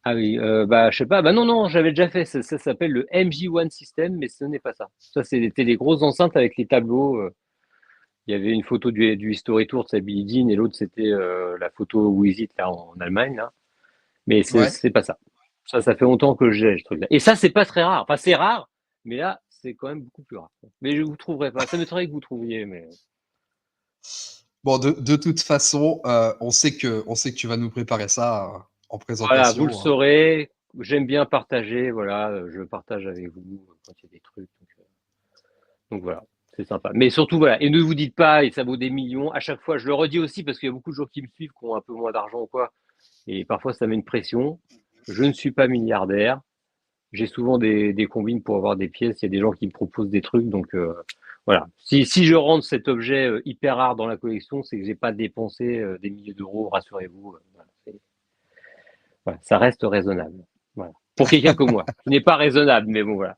ah oui, bah je sais pas. Bah non, non, j'avais déjà fait. Ça s'appelle le MJ1 System, mais ce n'est pas ça. Ça, c'était des grosses enceintes avec les tableaux. Il y avait une photo du History Tour de Sabine Dean et l'autre c'était la photo Visit là en Allemagne là. Mais Ouais. c'est pas ça. Ça fait longtemps que j'ai ce truc-là. Et ça c'est pas très rare. Enfin c'est rare, mais là c'est quand même beaucoup plus rare. Mais je vous trouverai pas. Ça m'étonnerait que vous trouviez. Mais Bon, de toute façon, on sait que tu vas nous préparer ça en voilà, vous le présentation, hein. saurez. J'aime bien partager. Voilà, je partage avec vous quand il y a des trucs. Donc voilà. C'est sympa. Mais surtout, voilà. Et ne vous dites pas, et ça vaut des millions. À chaque fois, je le redis aussi parce qu'il y a beaucoup de gens qui me suivent, qui ont un peu moins d'argent ou quoi. Et parfois, ça met une pression. Je ne suis pas milliardaire. J'ai souvent des combines pour avoir des pièces. Il y a des gens qui me proposent des trucs. Donc, voilà. Si je rentre cet objet hyper rare dans la collection, c'est que j'ai pas dépensé des milliers d'euros, rassurez-vous. Voilà. Voilà. Ça reste raisonnable. Voilà. Pour quelqu'un comme moi, qui n'est pas raisonnable, mais bon, voilà.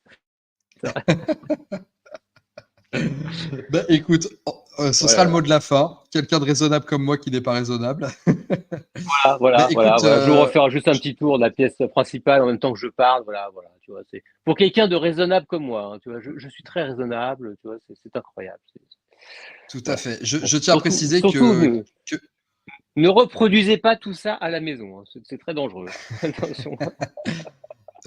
Ben, écoute, ce sera le Voilà, mot de la fin. Quelqu'un de raisonnable comme moi qui n'est pas raisonnable. voilà, Ben, voilà, voilà, écoute, voilà. Je vais vous refaire juste un petit tour de la pièce principale en même temps que je parle. Voilà, voilà. Tu vois, c'est pour quelqu'un de raisonnable comme moi. Hein, tu vois, je suis très raisonnable. Tu vois, c'est incroyable. tout à Voilà. fait. Bon. Je tiens à préciser Surtout que ne reproduisez pas tout ça à la maison. Hein. C'est très dangereux. Attention.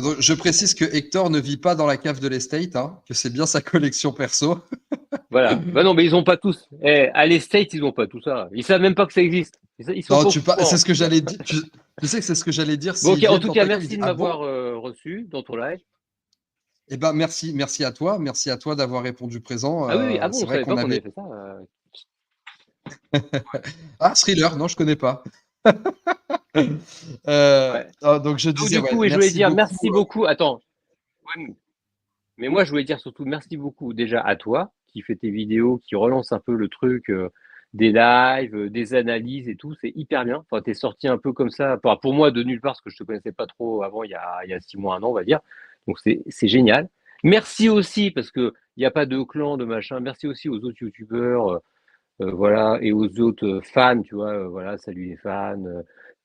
donc, je précise que Hector ne vit pas dans la cave de l'estate, hein, que c'est bien sa collection perso. Voilà. Ben non, mais ils ont pas tous. Eh, à l'estate, ils ont pas tout ça. Ils savent même pas que ça existe. Ils sont Non, pas au c'est courant. ce que j'allais dire. Tu sais que c'est ce que j'allais dire Bon, s'ils ok. En viennent tout dans cas, ta cave, ils merci disent de ah bon? m'avoir reçu dans ton live. Eh ben merci à toi d'avoir répondu présent. Ah oui, oui. Ah bon, C'est on vrai savait qu'on pas qu'on avait avait fait ça. ah Thriller, non je connais pas. Ouais. Donc je Donc disais du ouais, coup, et je voulais merci dire beaucoup. merci beaucoup. Attends. Ouais, mais moi, je voulais dire surtout merci beaucoup déjà à toi qui fais tes vidéos, qui relance un peu le truc des lives, des analyses et tout. C'est hyper bien. Enfin, t'es sorti un peu comme ça, pour moi, de nulle part, parce que je te connaissais pas trop avant, il y a 6 mois, un an, on va dire. Donc, c'est génial. Merci aussi, parce qu'il n'y a pas de clan, de machin. Merci aussi aux autres youtubeurs, voilà, et aux autres fans, tu vois, voilà, salut les fans,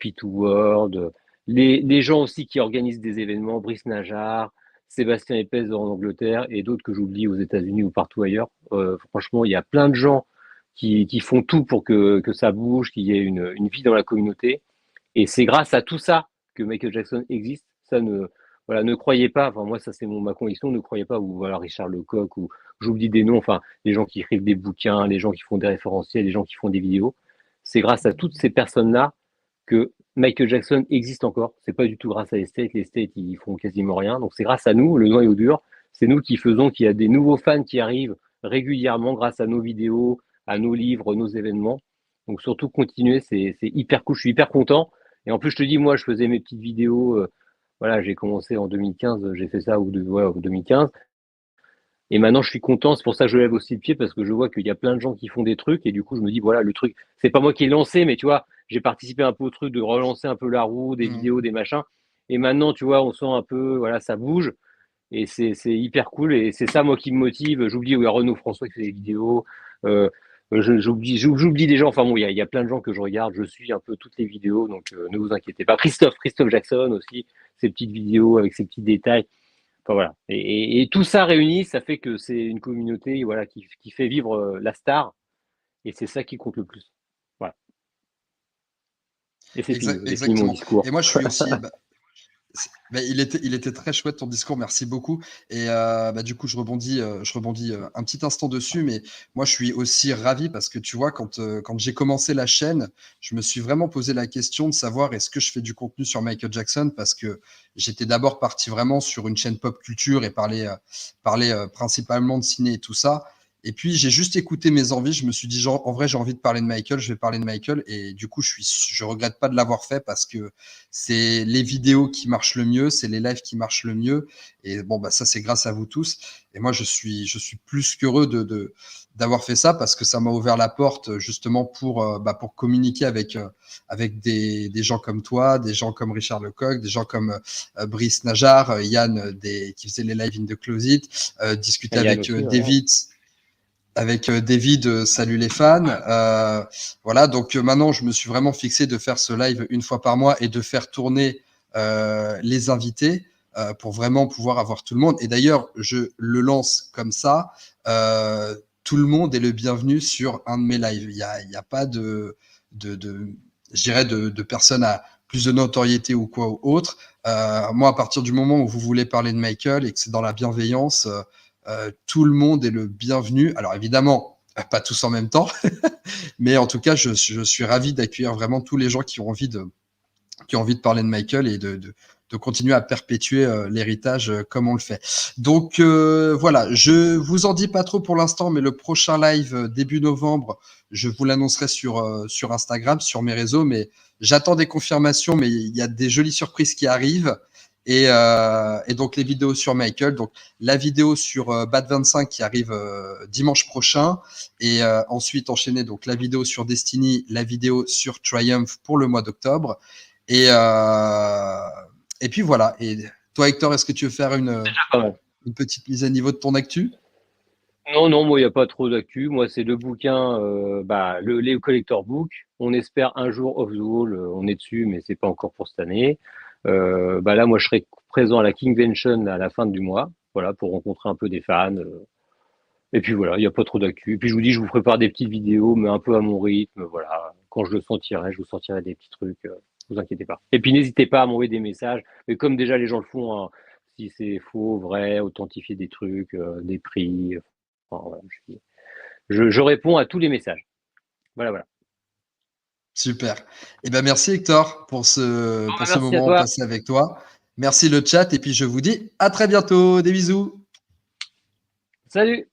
P2 World, les gens aussi qui organisent des événements, Brice Najar, Sébastien Epez en Angleterre et d'autres que j'oublie aux États-Unis ou partout ailleurs. Franchement, il y a plein de gens qui font tout pour que ça bouge, qu'il y ait une vie dans la communauté. Et c'est grâce à tout ça que Michael Jackson existe. Ça ne, voilà, ne croyez pas, enfin moi ça c'est ma conviction, ne croyez pas, ou voilà Richard Lecoq, ou j'oublie des noms, enfin les gens qui écrivent des bouquins, les gens qui font des référentiels, les gens qui font des vidéos. C'est grâce à toutes ces personnes-là que Michael Jackson existe encore. C'est pas du tout grâce à les States ils font quasiment rien. Donc c'est grâce à nous, le noyau dur, c'est nous qui faisons qu'il y a des nouveaux fans qui arrivent régulièrement grâce à nos vidéos, à nos livres, nos événements. Donc surtout continuer, c'est hyper cool, je suis hyper content. Et en plus, je te dis, moi, je faisais mes petites vidéos. Voilà, j'ai commencé en 2015, j'ai fait ça en 2015. Et maintenant, je suis content. C'est pour ça que je lève aussi le pied parce que je vois qu'il y a plein de gens qui font des trucs. Et du coup, je me dis, voilà, le truc, c'est pas moi qui ai lancé, mais tu vois, j'ai participé un peu au truc de relancer un peu la roue, des Mm. vidéos, des machins. Et maintenant, tu vois, on sent un peu, voilà, ça bouge. Et c'est hyper cool. Et c'est ça, moi, qui me motive. J'oublie, oui, Renaud François qui fait des vidéos. Euh, j'oublie des gens. Enfin, bon, il y a plein de gens que je regarde. Je suis un peu toutes les vidéos. Donc, ne vous inquiétez pas. Christophe Jackson aussi, ses petites vidéos avec ses petits détails. Enfin, voilà. Et tout ça réuni, ça fait que c'est une communauté, voilà, qui fait vivre la star. Et c'est ça qui compte le plus. Voilà. Et c'est fini. J'ai fini mon Exactement. discours. Et moi, je suis aussi. Il était très chouette ton discours, merci beaucoup. Et du coup, je rebondis un petit instant dessus, mais moi, je suis aussi ravi parce que tu vois, quand j'ai commencé la chaîne, je me suis vraiment posé la question de savoir est-ce que je fais du contenu sur Michael Jackson parce que j'étais d'abord parti vraiment sur une chaîne pop culture et parler principalement de ciné et tout ça. Et puis, j'ai juste écouté mes envies. Je me suis dit, genre, en vrai, j'ai envie de parler de Michael, je vais parler de Michael. Et du coup, je regrette pas de l'avoir fait parce que c'est les vidéos qui marchent le mieux, c'est les lives qui marchent le mieux. Et bon, bah, ça, c'est grâce à vous tous. Et moi, je suis plus qu'heureux d'avoir fait ça parce que ça m'a ouvert la porte justement pour communiquer avec des gens comme toi, des gens comme Richard Lecoq, des gens comme Brice Najar, Yann qui faisait les lives in the closet, discuter Et Yann avec aussi, voilà. David, salut les fans. Voilà, donc maintenant, je me suis vraiment fixé de faire ce live une fois par mois et de faire tourner les invités pour vraiment pouvoir avoir tout le monde. Et d'ailleurs, je le lance comme ça. Tout le monde est le bienvenu sur un de mes lives. Il y a pas de je dirais, de personnes à plus de notoriété ou quoi ou autre. Moi, à partir du moment où vous voulez parler de Michael et que c'est dans la bienveillance, tout le monde est le bienvenu. Alors évidemment, pas tous en même temps, mais en tout cas, je suis ravi d'accueillir vraiment tous les gens qui ont envie de parler de Michael et de continuer à perpétuer l'héritage comme on le fait. Donc voilà, je vous en dis pas trop pour l'instant, mais le prochain live début novembre, je vous l'annoncerai sur Instagram, sur mes réseaux, mais j'attends des confirmations, mais il y a des jolies surprises qui arrivent. Et donc les vidéos sur Michael, donc la vidéo sur Bad 25 qui arrive dimanche prochain, et ensuite enchaîner donc la vidéo sur Destiny, la vidéo sur Triumph pour le mois d'octobre. Et, euh, et puis voilà. Et toi, Hector, est-ce que tu veux faire Ah ouais. une petite mise à niveau de ton actu? Non, non, moi, il n'y a pas trop d'actu. Moi, c'est le bouquin, les collector book. On espère un jour Off the Wall, on est dessus, mais c'est pas encore pour cette année. Là, moi, je serai présent à la Kingvention à la fin du mois, voilà, pour rencontrer un peu des fans. Et puis voilà, il n'y a pas trop d'actu. Et puis je vous dis, je vous prépare des petites vidéos, mais un peu à mon rythme, voilà. Quand je le sentirai, je vous sortirai des petits trucs. Vous inquiétez pas. Et puis n'hésitez pas à m'envoyer des messages. Mais comme déjà les gens le font, hein, si c'est faux, vrai, authentifier des trucs, des prix. Enfin, voilà, je réponds à tous les messages. Voilà, voilà. Super. Eh ben merci Hector pour ce, Bon, pour ce merci à moment toi. passé avec toi. Merci le chat et puis je vous dis à très bientôt. Des bisous. Salut!